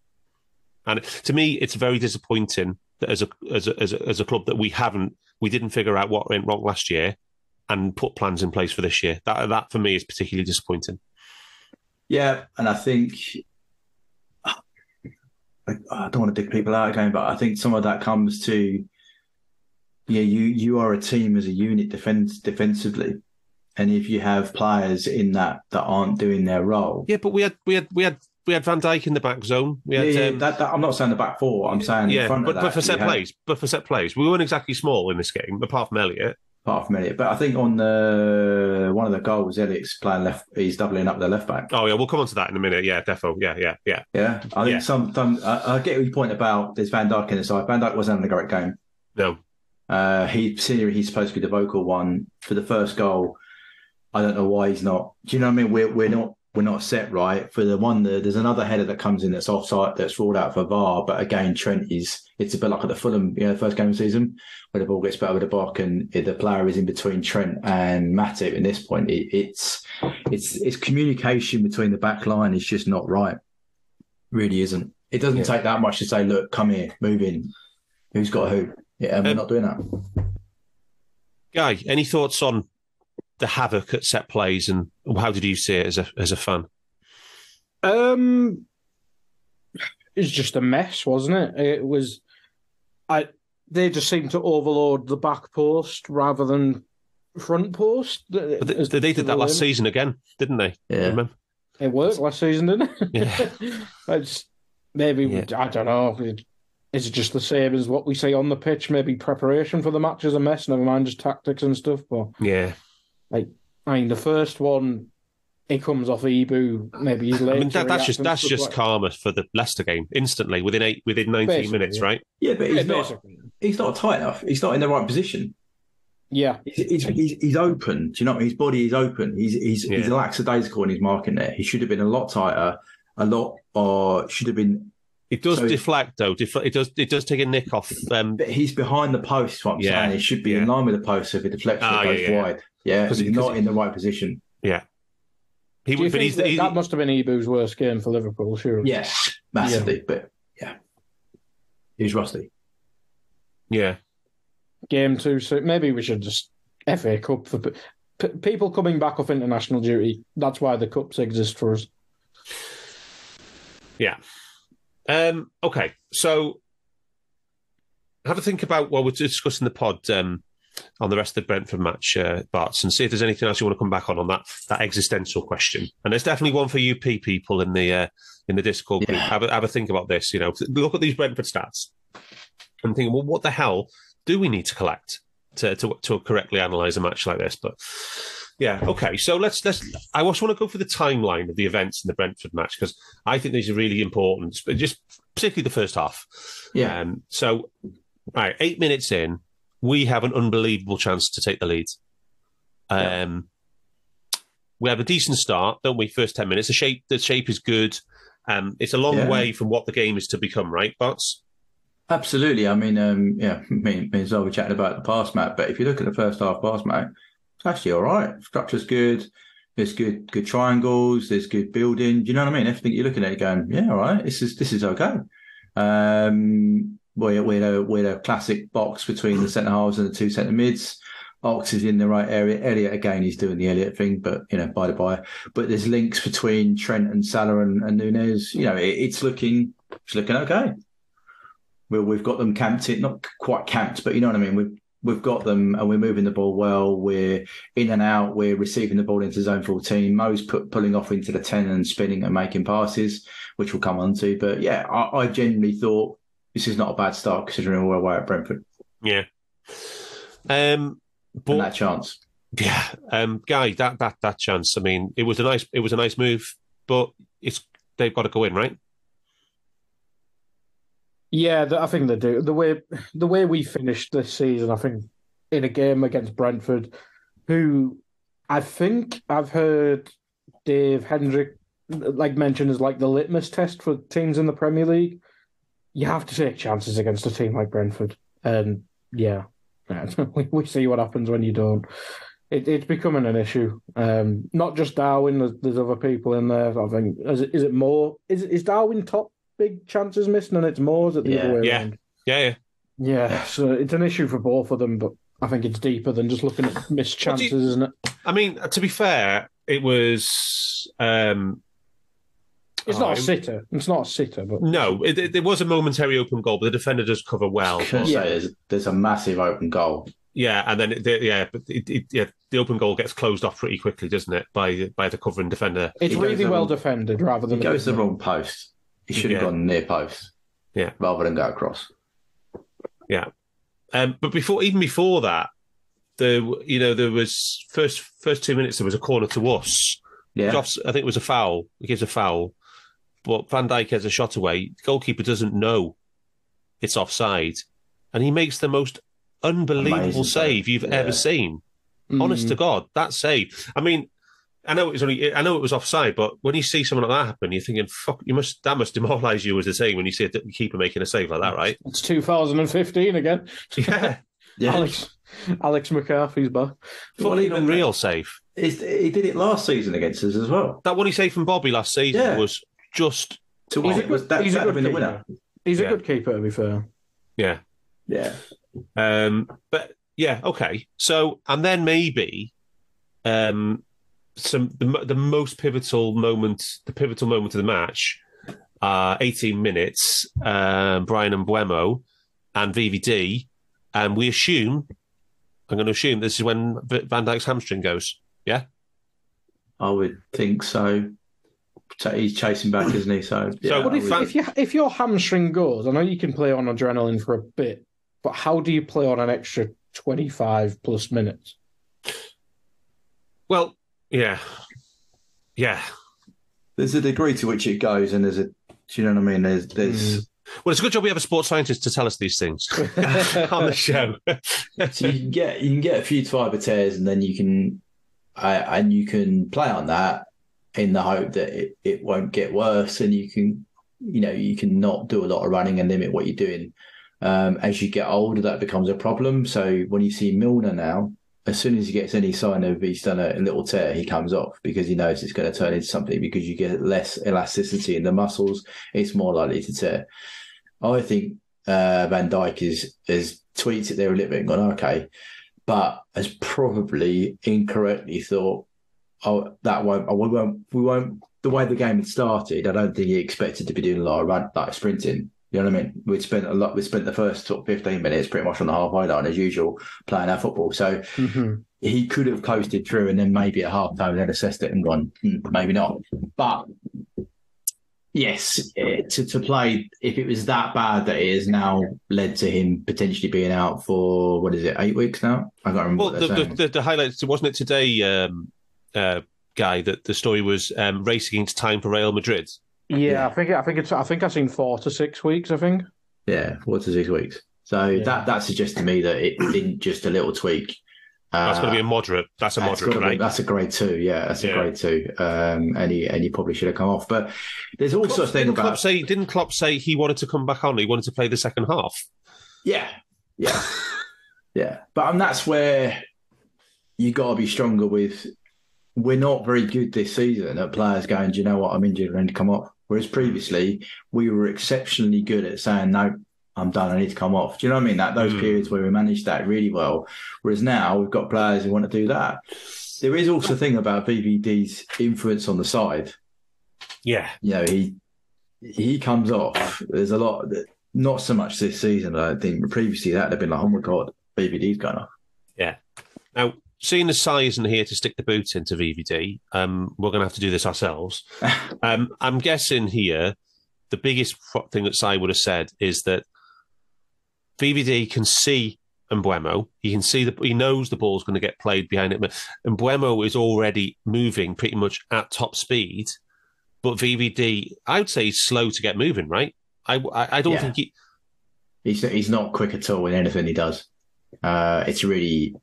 and to me, it's very disappointing that as a club that we didn't figure out what went wrong last year and put plans in place for this year. That for me is particularly disappointing. Yeah, and I think I don't want to dig people out again, but I think some of that comes to you are a team as a unit defensively, and if you have players in that aren't doing their role, but we had Van Dijk in the back zone. I'm not saying the back 4. I'm saying in front of that. But for set plays, we weren't exactly small in this game, apart from Elliott. But I think on one of the goals, Elliott's playing left. He's doubling up the left back. Oh yeah, we'll come on to that in a minute. Yeah, defo. Yeah. Yeah, I think sometimes I get your point about there's Van Dijk in the side. Van Dijk wasn't having a great game. No. He's supposed to be the vocal one for the first goal. I don't know why he's not. Do you know what I mean? We're not set right for the one. There's another header that comes in that's offside, that's ruled out for VAR. But again, it's a bit like at the Fulham, first game of the season, where the ball gets better with the block and the player is in between Trent and Matip. At this point, it's communication between the back line is just not right. Really isn't. It doesn't take that much to say, look, come here, move in. Who's got who? Yeah, and we're not doing that. Guy, any thoughts on the havoc at set plays, and how did you see it as a fan? It's just a mess, wasn't it? It was. They just seemed to overload the back post rather than front post. But they did that last season again, didn't they? Yeah, remember? It worked last season, didn't it? Yeah. I don't know. Is it just the same as what we see on the pitch? Maybe preparation for the match is a mess. Never mind just tactics and stuff. But yeah. The first one, he comes off Ibu. Maybe he's late. That's just karma for the Leicester game. Instantly within 19 minutes, right? Yeah, but he's not tight enough. He's not in the right position. Yeah, he's open. Do you know what I mean? His body is open. He's lackadaisical in his marking there. He should have been a lot tighter. Should have been. It does deflect though. It does take a nick off. But he's behind the post. What I'm saying, he should be in line with the post. So if it deflects, it goes wide. Yeah, because he's not in the right position. Yeah. That must have been Ibu's worst game for Liverpool, sure. Yes, massively. Yeah. But yeah, he was rusty. Yeah. Game 2, so maybe we should just FA Cup for people coming back off international duty. That's why the cups exist for us. Yeah. Okay, so have a think about what we're discussing the pod on the rest of the Brentford match, Barts, and see if there's anything else you want to come back on that existential question. And there's definitely one for you people in the Discord group. Have a think about this. Look at these Brentford stats and think, well, what the hell do we need to collect to correctly analyse a match like this? But yeah, okay. So let's. I also want to go for the timeline of the events in the Brentford match because I think these are really important, but just particularly the first half. Yeah. So, right, 8 minutes in, we have an unbelievable chance to take the lead. We have a decent start, don't we? First 10 minutes. The shape is good. It's a long way from what the game is to become, right, Barts? Absolutely. I mean, me as well, we're chatting about the pass map, but if you look at the first half pass map, it's actually all right. Structure's good. There's good triangles. There's good building. Do you know what I mean? Everything you're looking at, you're going, yeah, all right. This is okay. We had a classic box between the centre halves and the 2 centre mids. Ox is in the right area. Elliott again, he's doing the Elliott thing, but by the by. But there's links between Trent and Salah and Nunez. It's looking okay. We've got them camped in, not quite camped, but you know what I mean. We've got them, and we're moving the ball well. We're in and out. We're receiving the ball into zone 14. Mo's pulling off into the 10 and spinning and making passes, which we'll come on to. But yeah, I genuinely thought this is not a bad start considering we're away at Brentford. Yeah. And that chance. Yeah. Guy, that chance. I mean, it was a nice move, but they've got to go in, right? Yeah, I think they do. The way we finished this season, I think, in a game against Brentford, who I think I've heard Dave Hendrick mention as the litmus test for teams in the Premier League. You have to take chances against a team like Brentford, and we see what happens when you don't. It's becoming an issue. Not just Darwin. There's other people in there. I think is it more? Is Darwin top big chances missing, and it's more? Is it the other way around? Yeah. So it's an issue for both of them, but I think it's deeper than just looking at missed chances, isn't it? I mean, to be fair, it was. It's not a sitter. It's not a sitter, but no, there was a momentary open goal, but the defender does cover well. There's a massive open goal. Yeah, and then the open goal gets closed off pretty quickly, doesn't it? By the covering defender. It's really well defended, rather than he goes to the wrong post. He should have gone near post. Yeah, rather than go across. Yeah, but even before that, there was first 2 minutes there was a corner to us. Yeah, I think it was a foul. He gives a foul. But Van Dijk has a shot away. The goalkeeper doesn't know it's offside. And he makes the most unbelievable save you've ever seen. Honest to God, that save. I mean, I know it was offside, but when you see something like that happen, you're thinking, fuck, that must demoralise you as a save when you see a keeper making a save like that, right? It's 2015 again. Yeah. Alex McCarthy's back. Fucking unreal save. He did it last season against us as well. That one he saved from Bobby last season was just... He's a good keeper. He's a good keeper, to be fair. Yeah. Yeah. But, yeah, okay. So, and then maybe the most pivotal moment of the match, 18 minutes, Brian Mbeumo and VVD, and I'm going to assume this is when Van Dijk's hamstring goes. Yeah? I would think so. He's chasing back, isn't he? So, if your hamstring goes, I know you can play on adrenaline for a bit, but how do you play on an extra 25 plus minutes? Well, yeah. There's a degree to which it goes, and do you know what I mean? There's. Well, it's a good job we have a sports scientist to tell us these things on the show. So you can get a few fibre tears, and then you can play on that in the hope that it won't get worse, and you can not do a lot of running and limit what you're doing. As you get older, that becomes a problem. So when you see Milner now, as soon as he gets any sign of he's done a little tear, he comes off because he knows it's going to turn into something, because you get less elasticity in the muscles. It's more likely to tear. I think Van Dijk has tweaked it there a little bit and gone, okay, but has probably incorrectly thought, we won't. The way the game had started, I don't think he expected to be doing a lot of sprinting. You know what I mean? We spent the first 15 minutes pretty much on the halfway line as usual, playing our football. So he could have coasted through, and then maybe at half time then assessed it and gone, maybe not. But yes, to play, if it was that bad that it has now led to him potentially being out for 8 weeks now? I can't remember. Well, the highlights, wasn't it today, Guy, that the story was racing against time for Real Madrid? Yeah, I think I've seen 4 to 6 weeks. I think. Yeah, 4 to 6 weeks. So that suggests to me that it didn't just a little tweak. That's going to be a moderate. That's a moderate, right? That's a grade 2. Yeah, that's a grade 2. And he probably should have come off. But there's also a thing about. Didn't Klopp say he wanted to come back on? He wanted to play the second half. Yeah. But that's where you got to be stronger with. We're not very good this season at players going, do you know what, I'm injured, I need to come off. Whereas previously, we were exceptionally good at saying, no, I'm done, I need to come off. Do you know what I mean? Those periods where we managed that really well. Whereas now, we've got players who want to do that. There is also a thing about VVD's influence on the side. Yeah. He comes off. There's a lot, not so much this season, I think. But previously, that would have been like, oh my God, VVD's going off. Yeah. Now, seeing as Si isn't here to stick the boot into VVD, we're going to have to do this ourselves. I'm guessing here, the biggest thing that Si would have said is that VVD can see Mbeumo. He can see he knows the ball's going to get played behind it. Mbeumo is already moving pretty much at top speed. but VVD, I would say he's slow to get moving, right? I don't think he's not quick at all in anything he does. It's really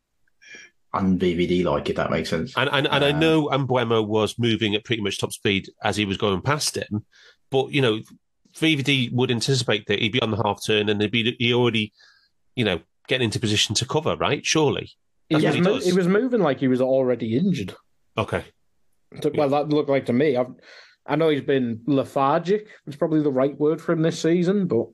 un-VVD like, if that makes sense. And I know Mbeumo was moving at pretty much top speed as he was going past him, but VVD would anticipate that he'd be on the half turn and he already, getting into position to cover, right? Surely. He was moving like he was already injured. Okay. Well, that looked like to me. I know he's been lethargic. It's probably the right word for him this season, but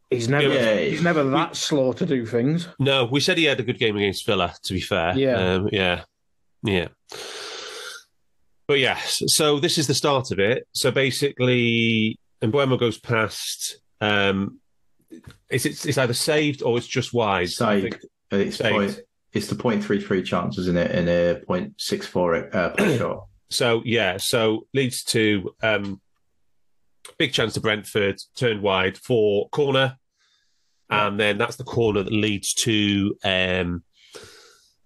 he's never that slow to do things. No, we said he had a good game against Villa, to be fair. Yeah. Yeah. But yes, so this is the start of it. So basically, Mbeumo goes past. It's either saved or it's just wide. Saved. It's the 0.33 chance, isn't it? And a 0.64 per shot. So leads to big chance to Brentford, turned wide for corner, and then that's the corner that leads to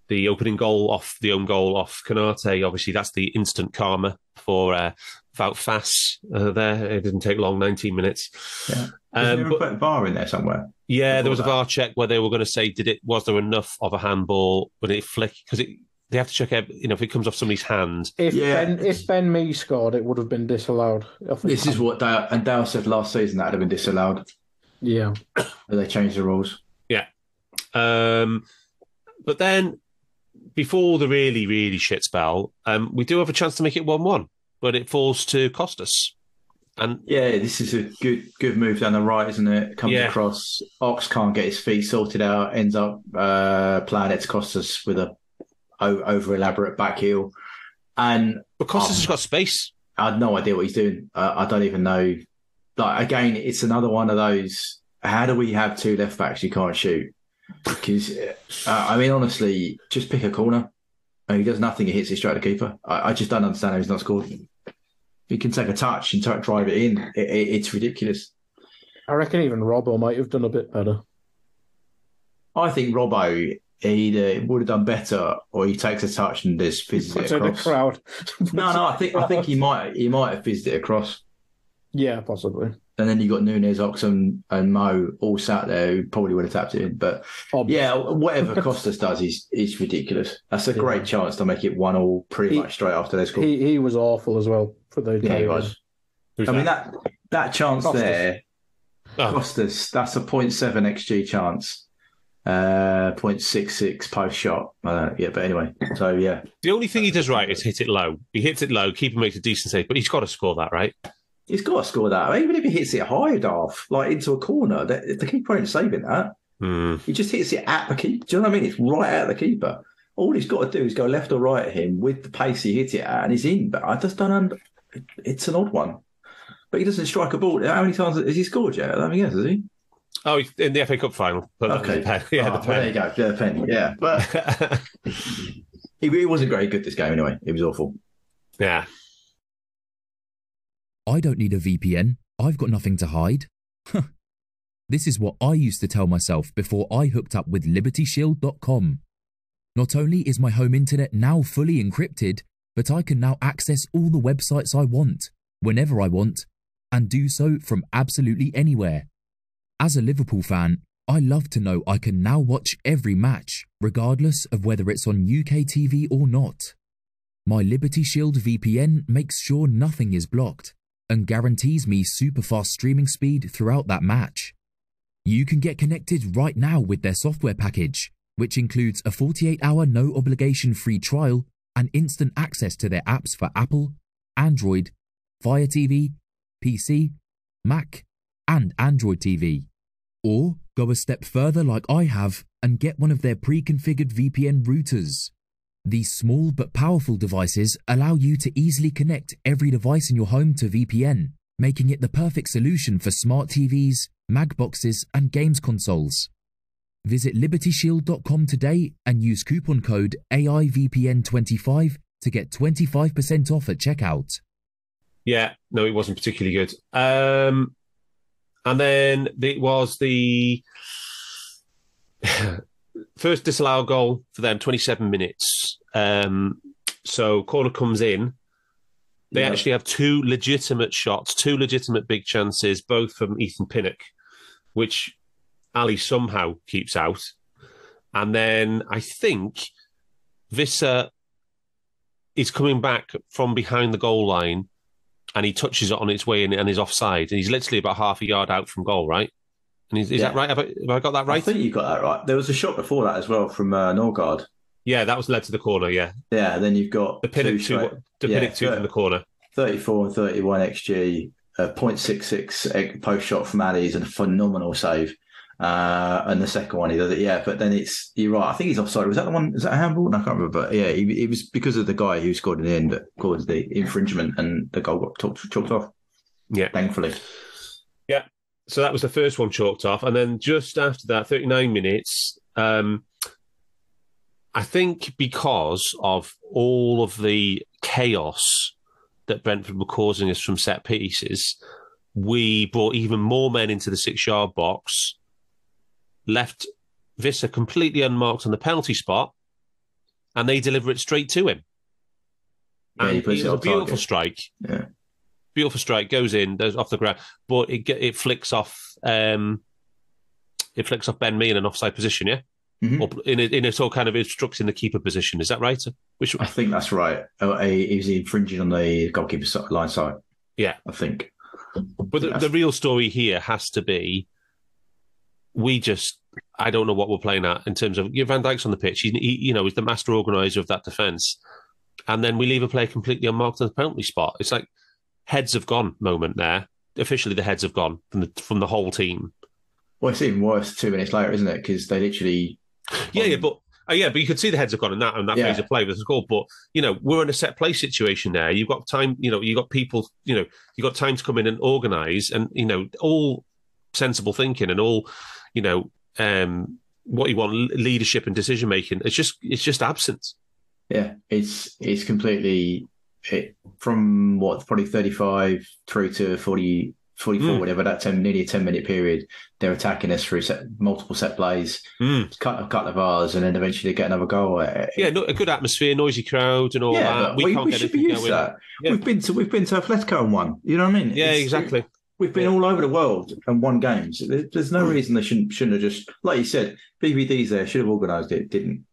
the opening goal off the own goal off Konate. Obviously, that's the instant karma for Wout Fass there. It didn't take long, 19 minutes. Yeah. Did they put a VAR in there somewhere? Yeah, there was a VAR check where they were going to say, was there enough of a handball when it flicked? Because they have to check, if it comes off somebody's hand. If Ben Mee scored, it would have been disallowed. This is what Dale said last season, that would have been disallowed. Yeah. They changed the rules. Yeah. But then, before the really, really shit spell, we do have a chance to make it 1-1, but it falls to Costas. And this is a good move down the right, isn't it? Comes across. Ox can't get his feet sorted out, ends up playing it to Costas with a over elaborate back heel. But Costas has got space. I had no idea what he's doing. I don't even know. Again, it's another one of those. How do we have two left backs who can't shoot? Because honestly, just pick a corner. And he does nothing. He hits it straight at the keeper. I just don't understand how he's not scored. He can take a touch and drive it in. It's ridiculous. I reckon even Robbo might have done a bit better. I think Robbo either would have done better, or he takes a touch and just fizzes it across. The crowd. No, I think he might have fizzed it across. Yeah, possibly. And then you got Nunes, Oxen, and Mo all sat there who probably would have tapped it in. But whatever Costas does is ridiculous. That's a great chance to make it 1-1 pretty much straight after they scored. He was awful as well for those games. He was. That chance Costas. There, Costas, that's a 0.7 XG chance. 0.66 post shot. But anyway, so yeah. The only thing he does right is hit it low. He hits it low, keeper makes a decent save, but he's got to score that, right? He's got to score that. Even if he hits it high, Darth, into a corner, the keeper ain't saving that. He just hits it at the keeper. Do you know what I mean? It's right at the keeper. All he's got to do is go left or right at him with the pace he hit it at, and he's in. But I just don't it's an odd one. But he doesn't strike a ball. How many times has he scored yet? I don't think he has he? Oh, in the FA Cup final. Okay. The pen. Well, there you go. The pen. Yeah. But he wasn't very good this game anyway. He was awful. Yeah. I don't need a VPN. I've got nothing to hide. This is what I used to tell myself before I hooked up with LibertyShield.com. Not only is my home internet now fully encrypted, but I can now access all the websites I want, whenever I want, and do so from absolutely anywhere. As a Liverpool fan, I love to know I can now watch every match, regardless of whether it's on UK TV or not. My Liberty Shield VPN makes sure nothing is blocked, and guarantees me super fast streaming speed throughout that match. You can get connected right now with their software package, which includes a 48-hour no-obligation free trial and instant access to their apps for Apple, Android, Fire TV, PC, Mac, and Android TV. Or go a step further like I have and get one of their pre-configured VPN routers. These small but powerful devices allow you to easily connect every device in your home to VPN, making it the perfect solution for smart TVs, mag boxes, and games consoles. Visit LibertyShield.com today and use coupon code AIVPN25 to get 25% off at checkout. Yeah, no, it wasn't particularly good. And then it was the first disallowed goal for them, 27 minutes. So corner comes in, They actually have two legitimate shots, two legitimate big chances, both from Ethan Pinnock, which Ali somehow keeps out. And then I think Visser is coming back from behind the goal line and he touches it on its way in and is offside. And he's literally about half a yard out from goal, right? And is that right? Have I got that right? I think you got that right. There was a shot before that as well from Norgard. Yeah, that was led to the corner, yeah. Yeah, then you've got the Pinnock two from the corner. 34 and 31 XG, 0.66 post shot from Ali's and a phenomenal save. And the second one he does it, but then you're right. I think he's offside. Was that the one? Is that a handball? No, I can't remember. But yeah, it was because of the guy who scored in the end that caused the infringement and the goal got chalked off. Yeah, thankfully. Yeah, so that was the first one chalked off, and then just after that, 39 minutes. I think because of all of the chaos that Brentford were causing us from set pieces, we brought even more men into the 6-yard box, left Visser completely unmarked on the penalty spot, and they deliver it straight to him. Yeah, and it was a beautiful strike. Yeah. Beautiful strike, goes in, goes off the ground, but it flicks off. It flicks off Ben Mee in an offside position, yeah. Mm-hmm. Or in a sort of kind of obstructing the keeper position. Is that right? I think that's right. He was infringing on the goalkeeper's line side. Yeah, I think. But the real story here has to be, I don't know what we're playing at in terms of Van Dijk's on the pitch. He's the master organizer of that defence, and then we leave a player completely unmarked on the penalty spot. It's like heads have gone moment there. Officially, the heads have gone from the whole team. Well, it's even worse 2 minutes later, isn't it? Because they literally. But you could see the heads have gone in that phase of play with the goal. But we're in a set play situation there. You've got time. You've got people. You've got time to come in and organise, and all sensible thinking and all what you want, leadership and decision making. It's just absent. Yeah, it's completely from probably 35 through to 44, whatever, that nearly a 10-minute period, they're attacking us through multiple set plays, cut of ours, and then eventually get another goal. A good atmosphere, noisy crowd, and all that. We should be used to that. Yeah. We've been to Atletico and won. You know what I mean? Yeah, exactly. We've been all over the world and won games. There's no reason they shouldn't have just, like you said, BBD's there, should have organised it, didn't.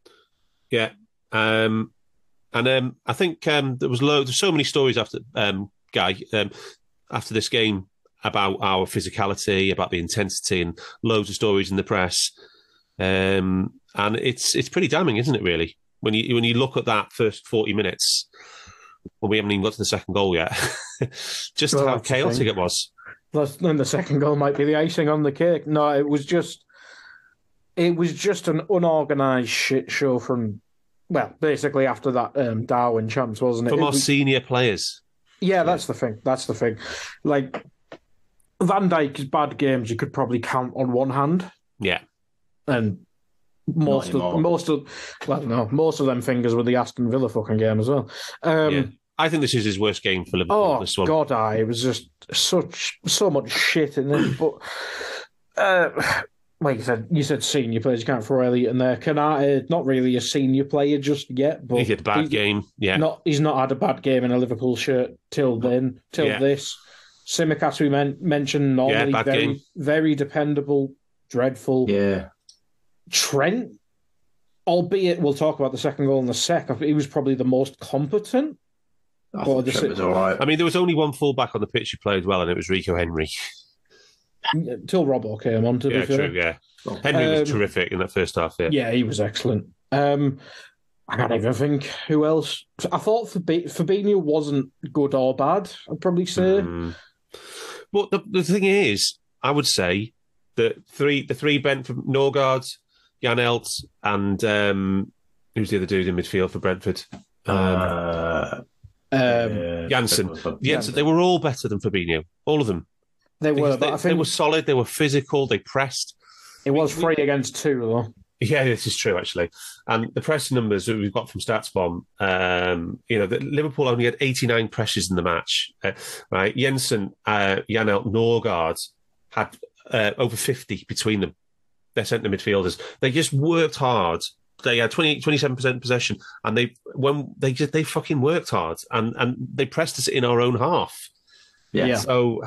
Yeah. I think there was so many stories after after this game about our physicality, about the intensity, and loads of stories in the press. And it's pretty damning, isn't it, really? When you look at that first 40 minutes, we haven't even got to the second goal yet, just how chaotic it was. Then the second goal might be the icing on the cake. No, it was just an unorganised shit show from, basically after that Darwin chance, wasn't it? From our senior players. Yeah, that's the thing. Like, Van Dijk's bad games you could probably count on one hand. Yeah. And most of them fingers were the Aston Villa fucking game as well. I think this is his worst game for Liverpool. This one. God, it was just so much shit in this. But like you said senior players, you can't throw Elliott in there. Kanate, not really a senior player just yet, but he had a bad game. Yeah, he's not had a bad game in a Liverpool shirt till this. Tsimikas we mentioned normally very dependable, dreadful. Yeah, Trent, albeit we'll talk about the second goal in a sec. He was probably the most competent. I thought Trent was all right. I mean, there was only one fullback on the pitch who played well, and it was Rico Henry. Till Robbo came on, to be fair. True, yeah. Henry was terrific in that first half. Yeah, he was excellent. I can't even think who else. I thought Fabinho wasn't good or bad, I'd probably say. But the thing is, I would say that the three bent from Norgard, Jan Elt, and who's the other dude in midfield for Brentford? Janssen. They were all better than Fabinho. All of them. They were. They were solid. They were physical. They pressed. It was 3 against 2, though. Yeah, this is true, actually. And the press numbers that we've got from StatsBomb, Liverpool only had 89 pressures in the match. Right, Jensen, Janelt, Norgard had over 50 between them. Their centre midfielders. They just worked hard They had 27% possession, and they fucking worked hard, and they pressed us in our own half. Yeah. So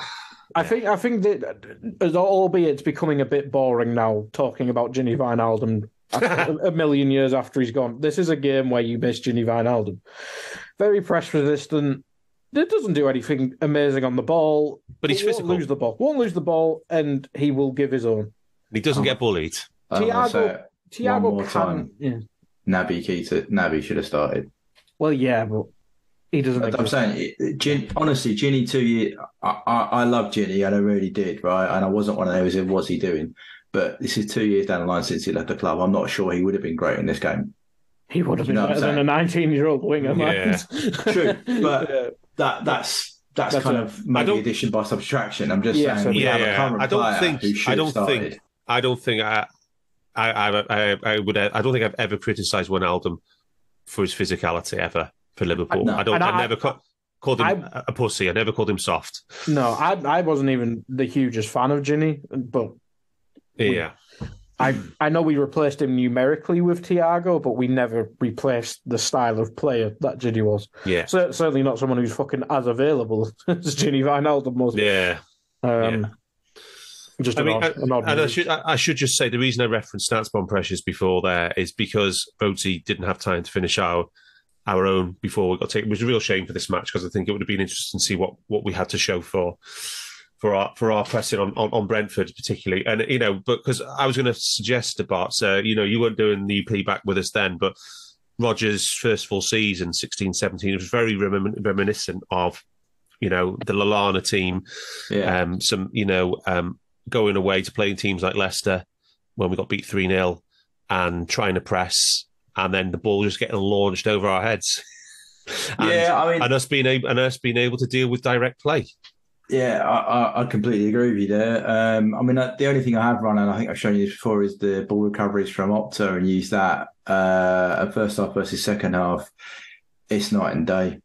I think that, albeit it's becoming a bit boring now, talking about Ginny Wijnaldum a million years after he's gone. This is a game where you miss Ginny Wijnaldum. Very press resistant. It doesn't do anything amazing on the ball, but he's physical. Won't lose the ball, and he will give his own. He doesn't get bullied. Thiago can. Yeah. Naby should have started. Well, yeah, but he doesn't. I'm saying, honestly, Ginny 2 years. I love Ginny, and I really did, right? And I wasn't one of those. What's he doing? But this is 2 years down the line since he left the club. I'm not sure he would have been great in this game. He would have been better than a 19-year-old winger, man. True, but that's kind of maybe addition by subtraction. I'm just saying. We have a current player who should have started. I don't think I've ever criticised Wijnaldum for his physicality ever for Liverpool. No. I never called him a pussy. I never called him soft. No, I wasn't even the hugest fan of Ginny, but yeah. I know we replaced him numerically with Thiago, but we never replaced the style of player that Ginny was. Yeah. So, certainly not someone who's fucking as available as Ginny Wijnaldum was. Yeah. Just an odd I should just say the reason I referenced stats bomb pressures before there is because Rhodesy didn't have time to finish our own before we got taken. It was a real shame for this match because I think it would have been interesting to see what we had to show for our pressing on Brentford particularly. And, because I was going to suggest to Barts, you weren't doing the playback with us then, but Rodgers' first full season, 16-17, was very reminiscent of, the Lallana team. Yeah. Going away to playing teams like Leicester when we got beat 3-0 and trying to press, and then the ball just getting launched over our heads. And us being able to deal with direct play. Yeah, I completely agree with you there. The only thing I have run, and I think I've shown you this before, is the ball recoveries from Opta and use that at first half versus second half. It's night and day.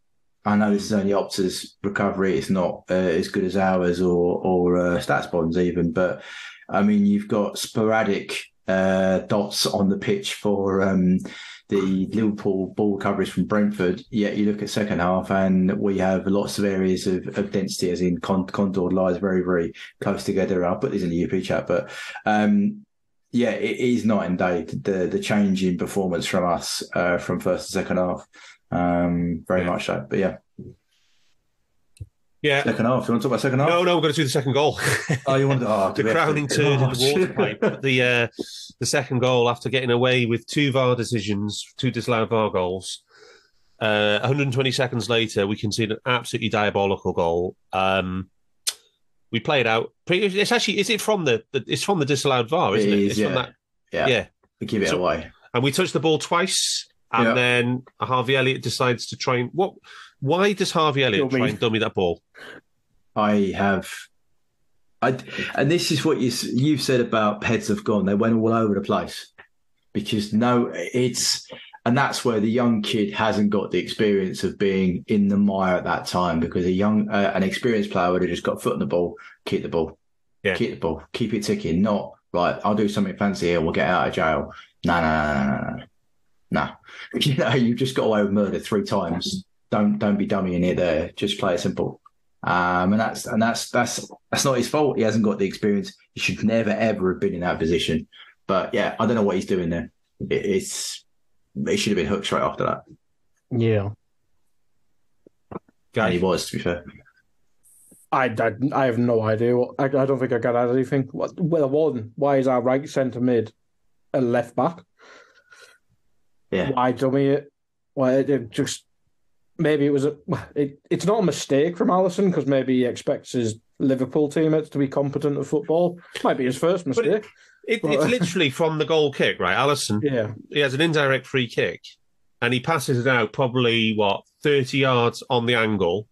I know this is only Opta's recovery. It's not as good as ours or Stats Bonds even. But, you've got sporadic dots on the pitch for the Liverpool ball recoveries from Brentford. Yet you look at second half and we have lots of areas of density, as in contour lies very, very close together. I'll put these in the UP chat. But, it is night and day, the change in performance from us from first to second half. Very much so, but yeah. Second half. You want to talk about second half? No, we're going to do the second goal. Oh, you want the crowning turn in the water pipe. The second goal after getting away with two VAR decisions, two disallowed VAR goals. 120 seconds later, we concede an absolutely diabolical goal. We play it out. It's actually it's from the disallowed VAR, isn't it? It's from that. Yeah. We give it away, and we touch the ball twice. And then Harvey Elliott decides to try and... Why does Harvey Elliott try and dummy that ball? And this is what you've said about heads have gone. They went all over the place. Because and that's where the young kid hasn't got the experience of being in the mire at that time, because an experienced player would have just got foot on the ball, keep the ball. Yeah. Keep the ball. Keep it ticking. Not, right, I'll do something fancy here, we'll get out of jail. No. You've just got away with murder 3 times. Don't be dummying it there. Just play it simple. And that's not his fault. He hasn't got the experience. He should never ever have been in that position. But yeah, I don't know what he's doing there. It should have been hooked straight after that. Yeah. And he was, to be fair. I have no idea. I don't think I got anything. Why is our right centre mid a left back? Yeah. Why dummy it? Why it just maybe it was it's not a mistake from Alisson, because maybe he expects his Liverpool teammates to be competent at football. Might be his first mistake. It's literally from the goal kick, right? Alisson. Yeah. He has an indirect free kick, and he passes it out probably 30 yards on the angle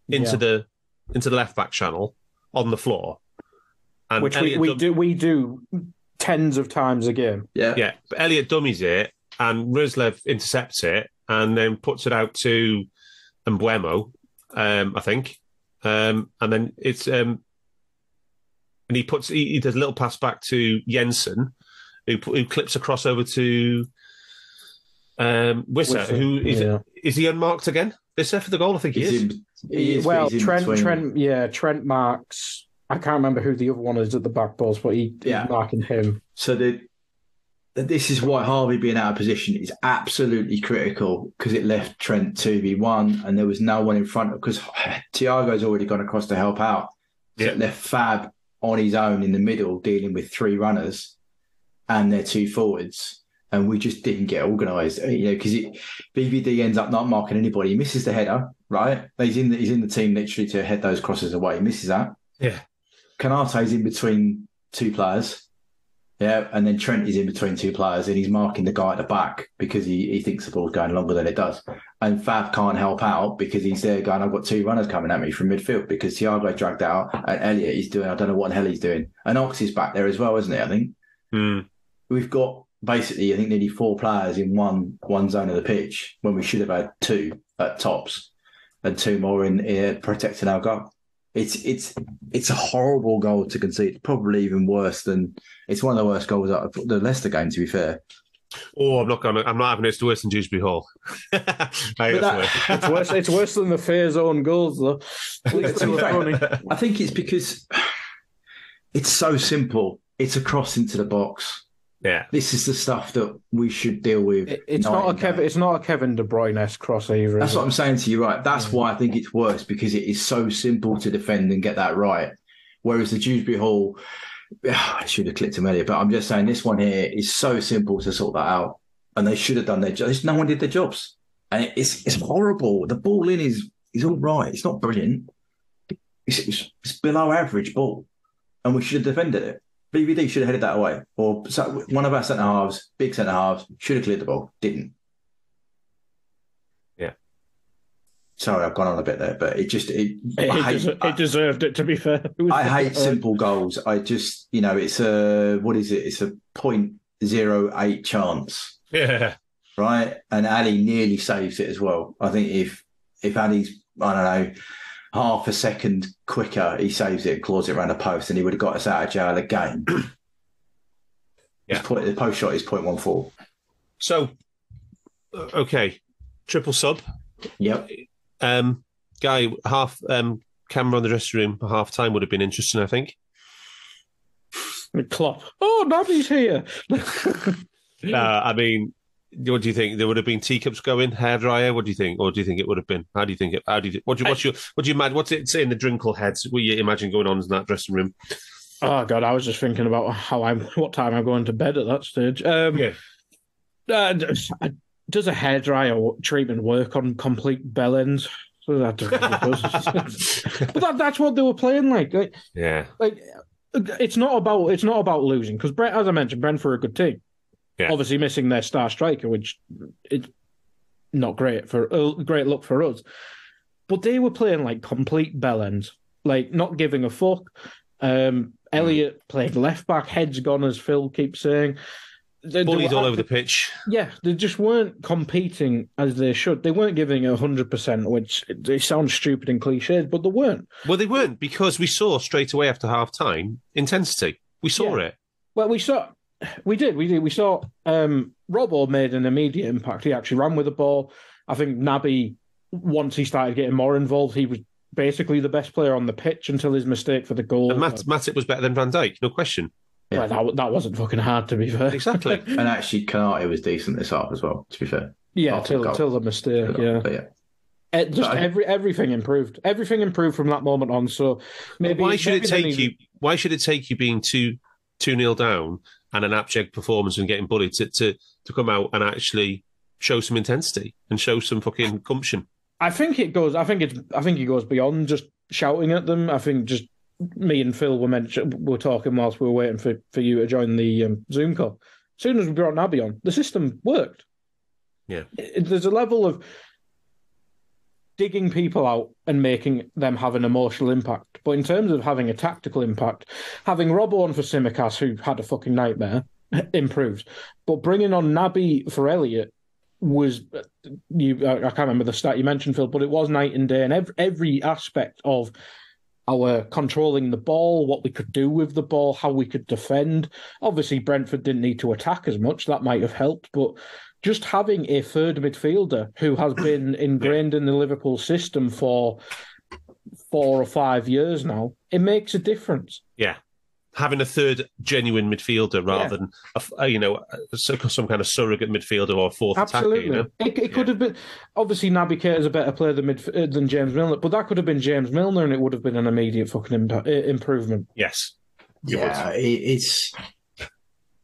into the left back channel on the floor, and which we do tens of times a game. Yeah. But Elliott dummies it. And Ruslev intercepts it and then puts it out to Mbuemo, I think. And then it's and he does a little pass back to Jensen, who clips across over to Wissa, who is he unmarked again? Wissa for the goal? I think he is. Trent marks. I can't remember who the other one is at the back post, but he's marking him. So this is why Harvey being out of position is absolutely critical, because it left Trent 2v1 and there was no one in front of, because Thiago's already gone across to help out. So it left Fab on his own in the middle dealing with 3 runners and their 2 forwards. And we just didn't get organised, because BVD ends up not marking anybody. He misses the header, right? He's in the team literally to head those crosses away. He misses that. Yeah. Canate's in between 2 players. Yeah, and then Trent is in between 2 players and he's marking the guy at the back because he thinks the ball's going longer than it does. And Fab can't help out because he's there going, I've got 2 runners coming at me from midfield, because Thiago dragged out and Elliot is doing, I don't know what the hell he's doing. And Ox is back there as well, isn't he, I think? We've got basically, I think, nearly 4 players in one zone of the pitch when we should have had 2 at tops and 2 more in protecting our goal. It's a horrible goal to concede. Probably even worse than, it's one of the worst goals out of the Leicester game, to be fair. Oh, I'm not having it. It's worse than Dewsbury Hall. It's worse than the fair zone goals, though. I think it's because it's so simple. It's a cross into the box. Yeah, this is the stuff that we should deal with. It's not a Kevin De Bruyne-esque cross either. That's what I'm saying to you, right? That's why I think it's worse, because it is so simple to defend and get that right. Whereas the Dewsbury Hall, I should have clicked him earlier, but I'm just saying this one here is so simple to sort that out, and they should have done their jobs. No one did their jobs, and it's horrible. The ball in is all right. It's not brilliant. It's below average ball, and we should have defended it. BVD should have headed that away. Or one of our centre-halves, big centre-halves, should have cleared the ball. Didn't. Yeah. Sorry, I've gone on a bit there, but it deserved it, to be fair. I hate simple goals. I just, it's a 0.08 chance. Yeah. Right? And Ali nearly saves it as well. I think if Ali's, I don't know, half a second quicker, he saves it, claws it around the post, and he would have got us out of jail again. The post shot is 0.14. So, okay, triple sub. Yep. Guy, half camera on the dressing room for half time would have been interesting, I think. Klopp. Oh, Naby's here. I mean, what do you think? There would have been teacups going, hairdryer. What do you think? Or do you think it would have been? How do you think it? What do you imagine? What's it say in the drinkle heads? What you imagine going on in that dressing room? Oh God, I was just thinking about what time I'm going to bed at that stage. Does a hairdryer treatment work on complete bell ends? So that does. But that's what they were playing like. It's not about losing, because as I mentioned, Brentford are a good team. Yeah. Obviously missing their star striker, which is not great look for us. But they were playing like complete bellends, like not giving a fuck. Elliot played left back, heads gone, as Phil keeps saying. Bullied all over the pitch. Yeah, they just weren't competing as they should. They weren't giving 100%, which they sound stupid and cliched, but they weren't. Well, they weren't, because we saw straight away after half time intensity. We saw it. Well, we did. We saw Robbo made an immediate impact. He actually ran with the ball. I think Naby, once he started getting more involved, he was basically the best player on the pitch until his mistake for the goal. And Matip was better than Van Dijk, no question. Yeah. Well, that wasn't fucking hard, to be fair. Exactly. And actually, Canate was decent this half as well, to be fair. Yeah, till the mistake, everything improved. Everything improved from that moment on. So maybe why should it take you being 2-0 down and an abject performance and getting bullied to come out and actually show some intensity and show some fucking gumption? I think it goes beyond just shouting at them. I think just me and Phil were talking whilst we were waiting for you to join the Zoom call. As soon as we brought Naby on, the system worked. Yeah. There's a level of digging people out and making them have an emotional impact. But in terms of having a tactical impact, having Robbo on for Tsimikas, who had a fucking nightmare, improves. But bringing on Naby for Elliot was, I can't remember the stat you mentioned, Phil, but it was night and day. And every aspect of our controlling the ball, what we could do with the ball, how we could defend. Obviously, Brentford didn't need to attack as much. That might have helped. But just having a third midfielder who has been ingrained in the Liverpool system for 4 or 5 years now, it makes a difference. Yeah. Having a third genuine midfielder rather than some kind of surrogate midfielder or a fourth Absolutely. attacker. It could have been, obviously Naby Keita is a better player than James Milner, but that could have been James Milner and it would have been an immediate fucking improvement. Yes. It's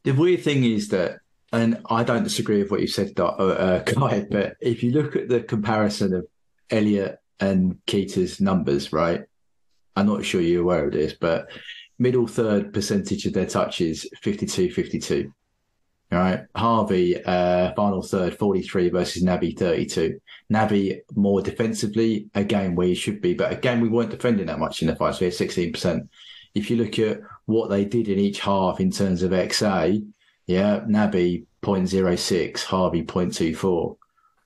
the weird thing is that, and I don't disagree with what you said, Guy, but if you look at the comparison of Elliott and Keita's numbers, right? I'm not sure you're aware of this, but middle third percentage of their touches, 52-52. All right. Harvey, final third, 43 versus Naby, 32. Naby more defensively, again, where he should be. But again, we weren't defending that much in the fight, so we had 16%. If you look at what they did in each half in terms of XA, Naby 0.06, Harvey 0.24.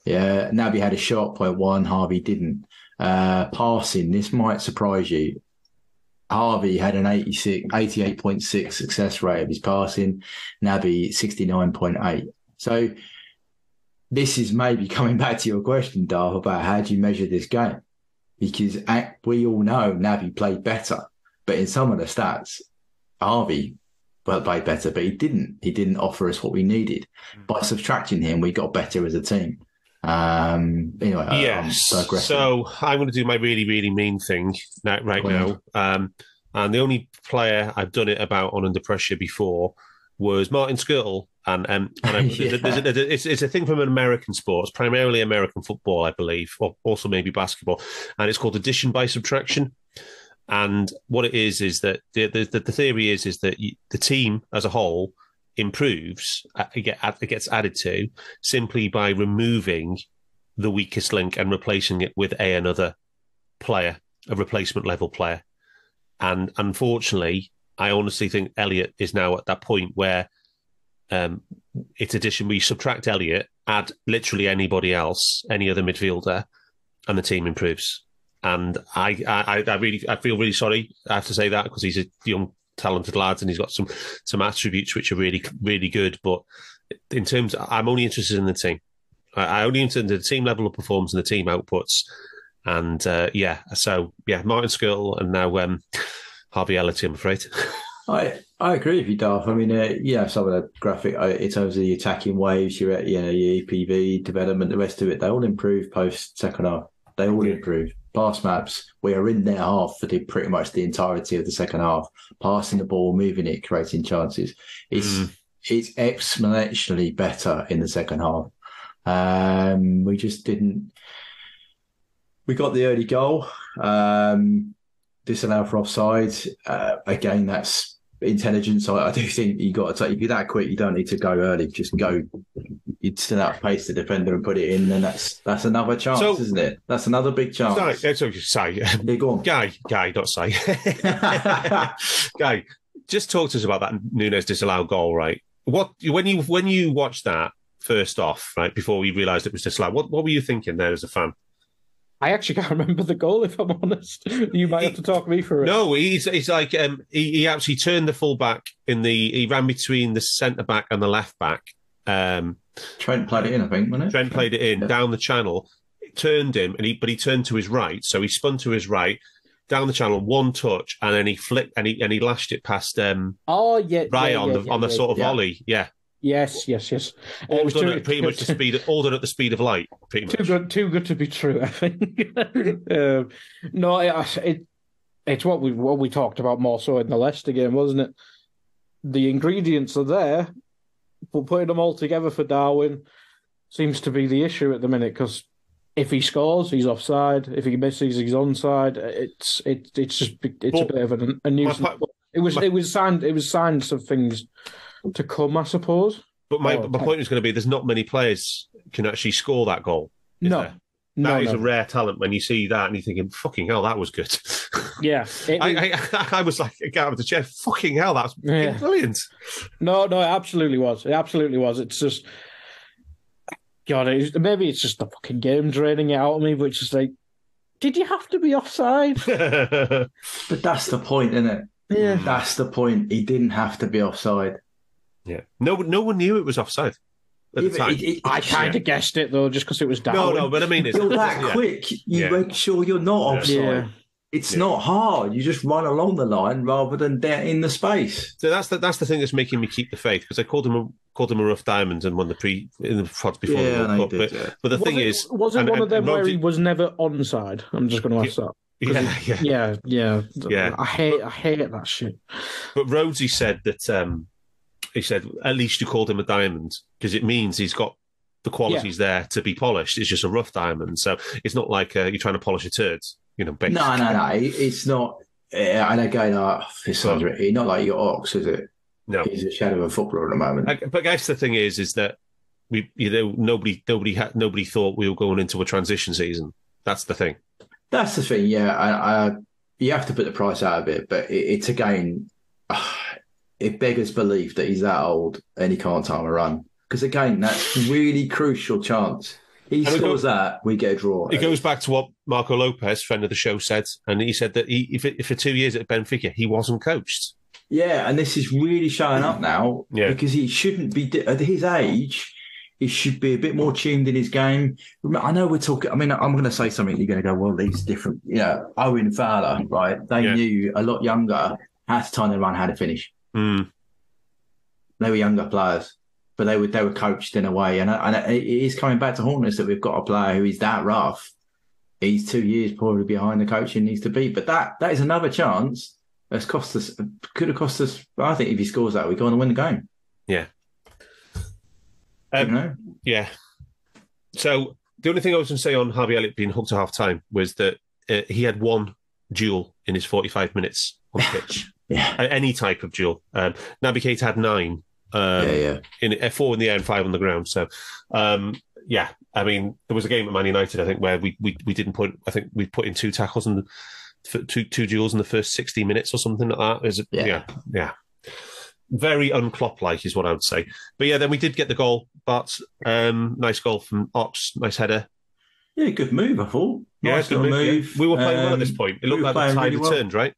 Yeah, Naby had a shot, 0.1, Harvey didn't. Passing, this might surprise you. Harvey had an 88.6 success rate of his passing, Naby 69.8. So this is maybe coming back to your question, Darth, about how do you measure this game? Because we all know Naby played better, but in some of the stats, Harvey played better, but he didn't. He didn't offer us what we needed. By subtracting him, we got better as a team. Anyway, yes. So I'm going to do my really, really mean thing now. And the only player I've done it about on Under Pressure before was Martin Skirtle. And it's a thing from American sports, primarily American football, I believe, or also maybe basketball. And it's called addition by subtraction. And what it is that the theory is that the team as a whole improves, it gets added to simply by removing the weakest link and replacing it with another player, a replacement level player. And unfortunately, I honestly think Elliott is now at that point where it's addition. We subtract Elliott, add literally anybody else, any other midfielder, and the team improves. And I feel really sorry. I have to say that because he's a young, talented lad and he's got some attributes which are really, really good. But in terms, I'm only interested in the team. I only interested in the team level of performance and the team outputs. And Martin Skirtle and now Harvey Elliott, I'm afraid. I agree with you, Darth. I mean, some of the graphic in terms of the attacking waves, your EPV development, the rest of it, they all improve post second half. They all improve. Pass maps, we are in their half for pretty much the entirety of the second half, passing the ball, moving it, creating chances. It's exponentially better in the second half. We just didn't. We got the early goal, disallowed for offside. Again, that's intelligence. I do think you got to take. If you're that quick, you don't need to go early. Just go. You'd still outpace the defender and put it in, and that's another chance, isn't it? That's another big chance. Sorry. Yeah, go on. Guy, don't say. Guy, just talk to us about that Nunes disallowed goal, right? When you watched that first off, right, before we realised it was disallowed, what were you thinking there as a fan? I actually can't remember the goal, if I'm honest. You might have to talk me through it. No, he's like he actually turned the full back he ran between the centre back and the left back. Trent played it in, I think, wasn't it? Trent played it in down the channel. It turned him, but he turned to his right, so he spun to his right, down the channel, one touch, and then he flicked and he lashed it past. On the sort of volley, yeah. Yes. All done at pretty much all done at the speed of light. Pretty much. Too good to be true, I think. It's what we talked about more so in the Leicester game, wasn't it? The ingredients are there, but putting them all together for Darwin seems to be the issue at the minute. Because if he scores, he's offside. If he misses, he's onside. It's a bit of a nuisance. It was signs of things to come, I suppose. But my point is going to be: there's not many players can actually score that goal. That is a rare talent. When you see that, and you're thinking, "Fucking hell, that was good." Yeah, I was like, get out of the chair. Fucking hell, that's brilliant. No, it absolutely was. It's just, God, maybe it's just the fucking game draining it out of me. But it's just like, did you have to be offside? But that's the point, isn't it? Yeah, that's the point. He didn't have to be offside. Yeah, no one knew it was offside. at the time. I kind of guessed it though, just because it was Darwin. No, but I mean, you're that quick. You make sure you're not offside. Yeah. It's not hard. You just run along the line rather than in the space. So that's the thing that's making me keep the faith, because I called him a rough diamond and won the pods before the World Cup. But the thing is, was it one of them where he was never onside? I'm just going to ask that. Yeah. I hate that shit. But Rhodesy said that he said at least you called him a diamond because it means he's got the qualities there to be polished. It's just a rough diamond, so it's not like you're trying to polish a turd. Basically. No. It's not. And again, it sounds not like your Ox, is it? No, he's a shadow of a footballer at the moment. But I guess the thing is that nobody thought we were going into a transition season. That's the thing. That's the thing. Yeah, you have to put the price out of it, but it's again, it beggars belief that he's that old and he can't time a run. Because again, that's really crucial chance. He scores that, we get a draw. It goes back to what Marco Lopez, friend of the show, said, and he said that if for 2 years at Benfica, he wasn't coached. Yeah, and this is really showing up now because he shouldn't be at his age. He should be a bit more tuned in his game. I know we're talking. I mean, I'm going to say something. You're going to go, well, these different. Owen Fowler, right? They knew a lot younger how to time the run, how to finish. Mm. They were younger players. But they were coached in a way, and it is coming back to haunt us that we've got a player who is that rough. He's 2 years probably behind the coaching needs to be, but that is another chance that's cost us. Could have cost us. I think if he scores that, we go on to win the game. Yeah. Yeah. So the only thing I was going to say on Harvey Elliott being hooked at half time was that he had one duel in his 45 minutes on the pitch. Any type of duel. Naby Keita had 9. In 4 in the air and 5 on the ground. So, I mean, there was a game at Man United, I think, where we didn't put. I think we put in 2 tackles and two duels in the first 60 minutes or something like that. Very un-Klopp-like is what I would say. But yeah, then we did get the goal. Barts, nice goal from Ox, nice header. Yeah, good move, I thought. Nice good move. Yeah. We were playing well at this point. It looked like the tide had turned, right?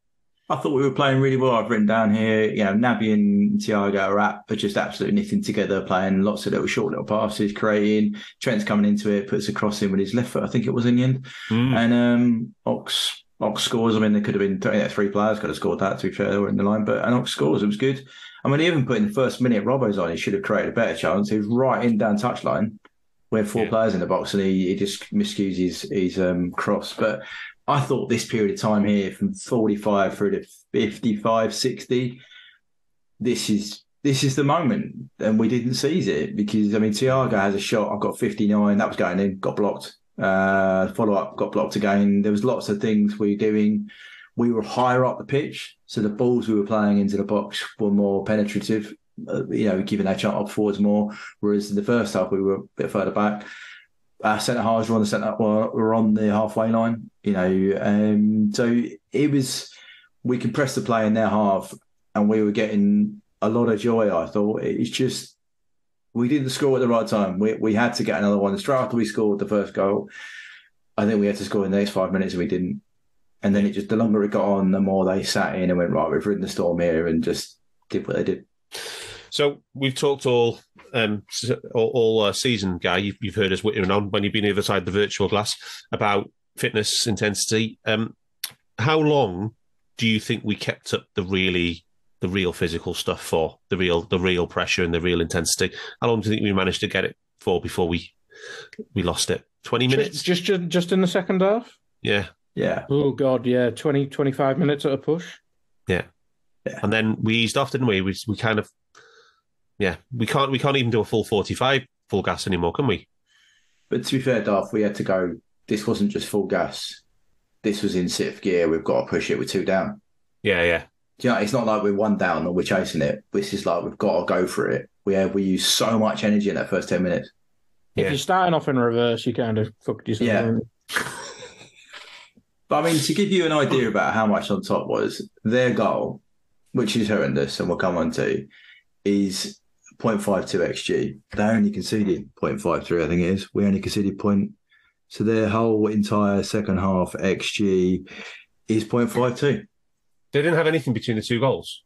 I thought we were playing really well. I've written down here, Naby and Thiago are just absolutely knitting together, playing lots of short little passes, creating. Trent's coming into it, puts a cross in with his left foot, I think it was in the end. And Ox scores. I mean, there could have been 3 players could have scored that, to be fair, they were in the line. But Ox scores, it was good. I mean, even put in the first minute Robbo's on, he should have created a better chance. He was right in down touchline. We had 4 players in the box and he just miscues his cross. But I thought this period of time here from 45 through to 55, 60, this is the moment. And we didn't seize it because, I mean, Thiago has a shot. I've got 59. That was going in, got blocked. Follow-up, got blocked again. There was lots of things we were doing. We were higher up the pitch. So the balls we were playing into the box were more penetrative, giving our shot up forwards more. Whereas in the first half, we were a bit further back. Our centre halves were on the halfway line, so it was. We could press the play in their half, and we were getting a lot of joy. I thought it's just we didn't score at the right time. We had to get another one. Straight after we scored the first goal, I think we had to score in the next 5 minutes, and we didn't. And then the longer it got on, the more they sat in and went, right, we've ridden the storm here, and just did what they did. So we've talked all season, Guy. You've heard us whittering on when you've been either side the virtual glass about fitness, intensity. How long do you think we kept up the real physical stuff for the real pressure and the real intensity? How long do you think we managed to get it for before we lost it? 20 minutes? Just in the second half? Yeah. Oh God, yeah. 20, 25 minutes at a push. Yeah. And then we eased off, didn't we? We kind of. Yeah, we can't even do a full 45 full gas anymore, can we? But to be fair, Darth, we had to go. This wasn't just full gas. This was in 6th gear. We've got to push it with 2 down. Yeah. It's not like we're 1 down or we're chasing it. This is like we've got to go for it. We use so much energy in that first 10 minutes. If you're starting off in reverse, you kind of fucked yourself. Yeah. But I mean, to give you an idea about how much on top was, their goal, which is horrendous, and we'll come on to, is 0.52 XG. They only conceded 0.53, I think it is. We only conceded So their whole entire second half XG is 0.52. They didn't have anything between the 2 goals.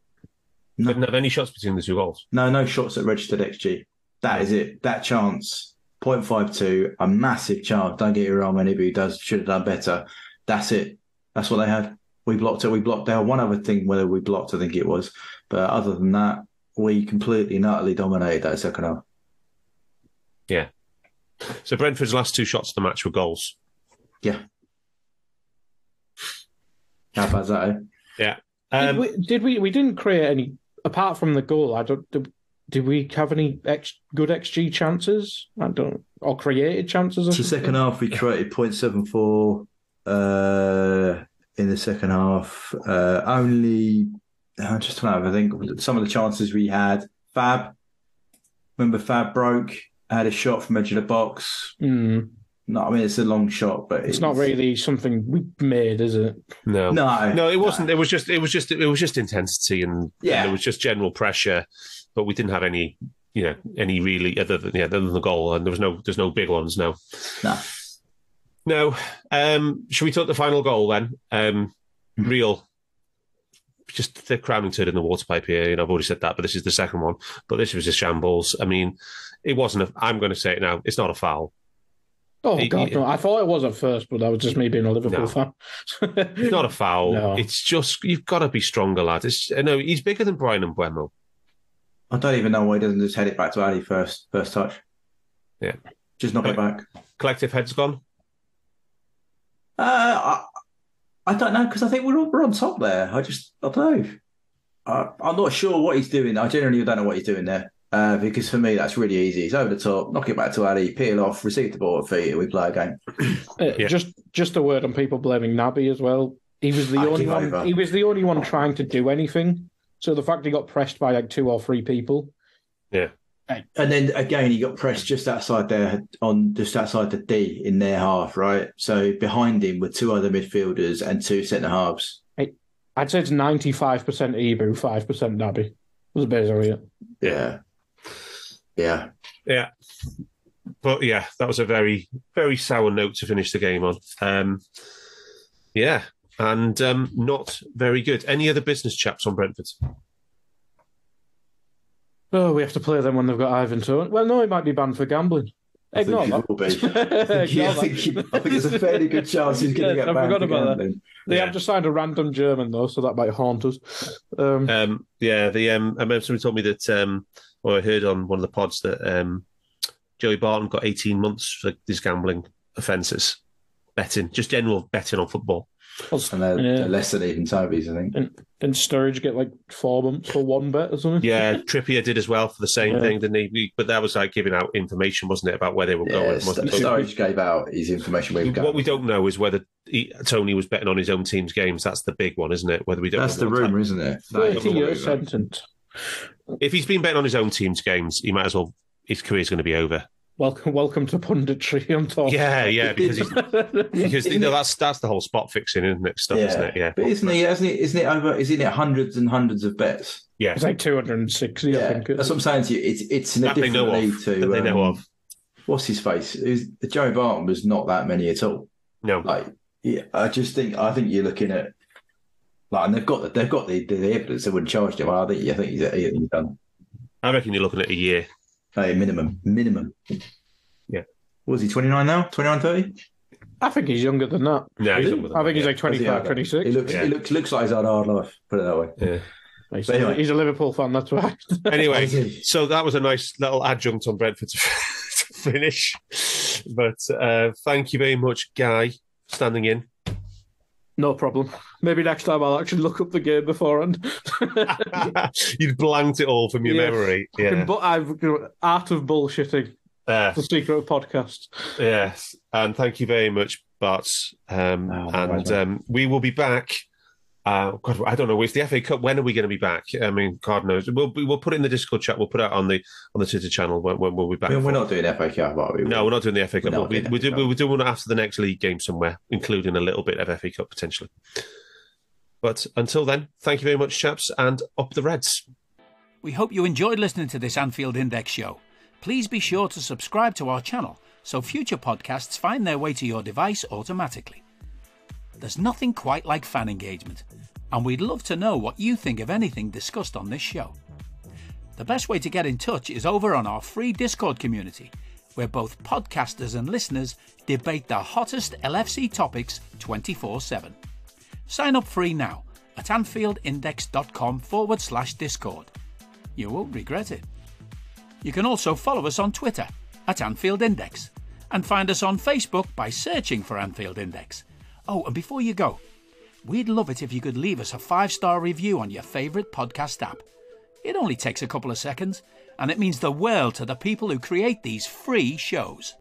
No. They didn't have any shots between the 2 goals. No shots that registered XG. That is it. That chance, 0.52, a massive chance. Don't get me wrong, anybody who should have done better. That's it. That's what they had. We blocked it. We blocked out one other thing, whether we blocked, I think it was. But other than that, we completely and utterly dominated that second half. Yeah. So Brentford's last 2 shots of the match were goals. Yeah. How about that, eh? Yeah. We didn't create any, apart from the goal, did we have any good XG chances? Or created chances? The second half, we created 0.74 in the second half. Only, I'm just trying to think, some of the chances we had. Remember Fab broke, had a shot from edge of the box. No, I mean, it's a long shot, but it's not really something we made, is it? No, it wasn't. No. It was just intensity, and there was just general pressure. But we didn't have any really other than the goal, and there's no big ones. No. Should we talk the final goal then? Real, just the crowning turd in the water pipe here. I've already said that, but this is the second one. But this was a shambles. I mean, it wasn't. I'm going to say it now. It's not a foul. Oh, God, no. I thought it was at first, but that was just me being a Liverpool fan. It's not a foul. No. It's just, you've got to be stronger, lad. He's bigger than Brian and Buemo. I don't even know why he doesn't just head it back to Ali first touch. Yeah. Just knock it back. Collective heads gone? I don't know, because I think we're on top there. I don't know. I'm not sure what he's doing. I genuinely don't know what he's doing there. Because for me, that's really easy. He's over the top, knock it back to Ali, peel off, receive the ball at feet, and we play again. Just a word on people blaming Naby as well. He was the only one. He was the only one trying to do anything. So the fact he got pressed by like 2 or 3 people. Yeah. And then again, he got pressed just outside the D in their half, right? So behind him were 2 other midfielders and 2 centre halves. I'd say it's 95% Ebu, 5% Naby. Was basically it. Yeah. But yeah, that was a very, very sour note to finish the game on. And not very good. Any other business chaps on Brentford? Oh, we have to play them when they've got Ivan Tone. Well, no, he might be banned for gambling. Ignore that. I think there's a fairly good chance he's going to get banned for gambling. They have just signed a random German, though, so that might haunt us. I remember somebody told me that, or I heard on one of the pods that Joey Barton got 18 months for his gambling offences. Betting, just general betting on football. And they're less than even Toby's, I think. And Sturridge get like 4 months for 1 bet or something. Yeah, Trippier did as well for the same thing, didn't he? But that was like giving out information, wasn't it, about where they were going? Sturridge gave out his information where he was going. What we don't know is whether Tony was betting on his own team's games. That's the big one, isn't it? Whether we don't. That's the rumour, isn't it? 30-year sentence. If he's been betting on his own team's games, he might as well. His career's going to be over. Welcome to punditry on top. Yeah, because that's the whole spot fixing, isn't it? Stuff, isn't it? Yeah, but isn't it hundreds and hundreds of bets? Yeah, it's like 260. I think that's what I'm saying to you. It's in a different league to that they know of. What's his face? Joe Barton was not that many at all. No, I think you're looking at and they've got the evidence. They wouldn't charge him. I think he's done. I reckon you're looking at a year. Minimum. Yeah. Was he 29 now? 29, 30? I think he's younger than that. No, he's younger than I think he's like 25, 26. He looks like he's had a hard life, put it that way. Yeah. He's a Liverpool fan, that's why. Anyway, so that was a nice little adjunct on Brentford to finish. But thank you very much, Guy, standing in. No problem. Maybe next time I'll actually look up the game beforehand. You'd blanked it all from your memory. Yeah. But art of bullshitting. The secret of podcasts. Yes. And thank you very much, Barts. We will be back. God, I don't know. It's the FA Cup. When are we going to be back? I mean, God knows. We'll put it in the Discord chat. We'll put it on the Twitter channel when we'll be back. We're not doing FA Cup, are we? No, we're not doing the FA Cup. We'll do one after the next league game somewhere, including a little bit of FA Cup potentially. But until then, thank you very much, chaps, and up the Reds. We hope you enjoyed listening to this Anfield Index show. Please be sure to subscribe to our channel so future podcasts find their way to your device automatically. There's nothing quite like fan engagement, and we'd love to know what you think of anything discussed on this show. The best way to get in touch is over on our free Discord community, where both podcasters and listeners debate the hottest LFC topics 24/7. Sign up free now at AnfieldIndex.com/Discord. You won't regret it. You can also follow us on Twitter at Anfield Index and find us on Facebook by searching for Anfield Index. Oh, and before you go, we'd love it if you could leave us a 5-star review on your favourite podcast app. It only takes a couple of seconds, and it means the world to the people who create these free shows.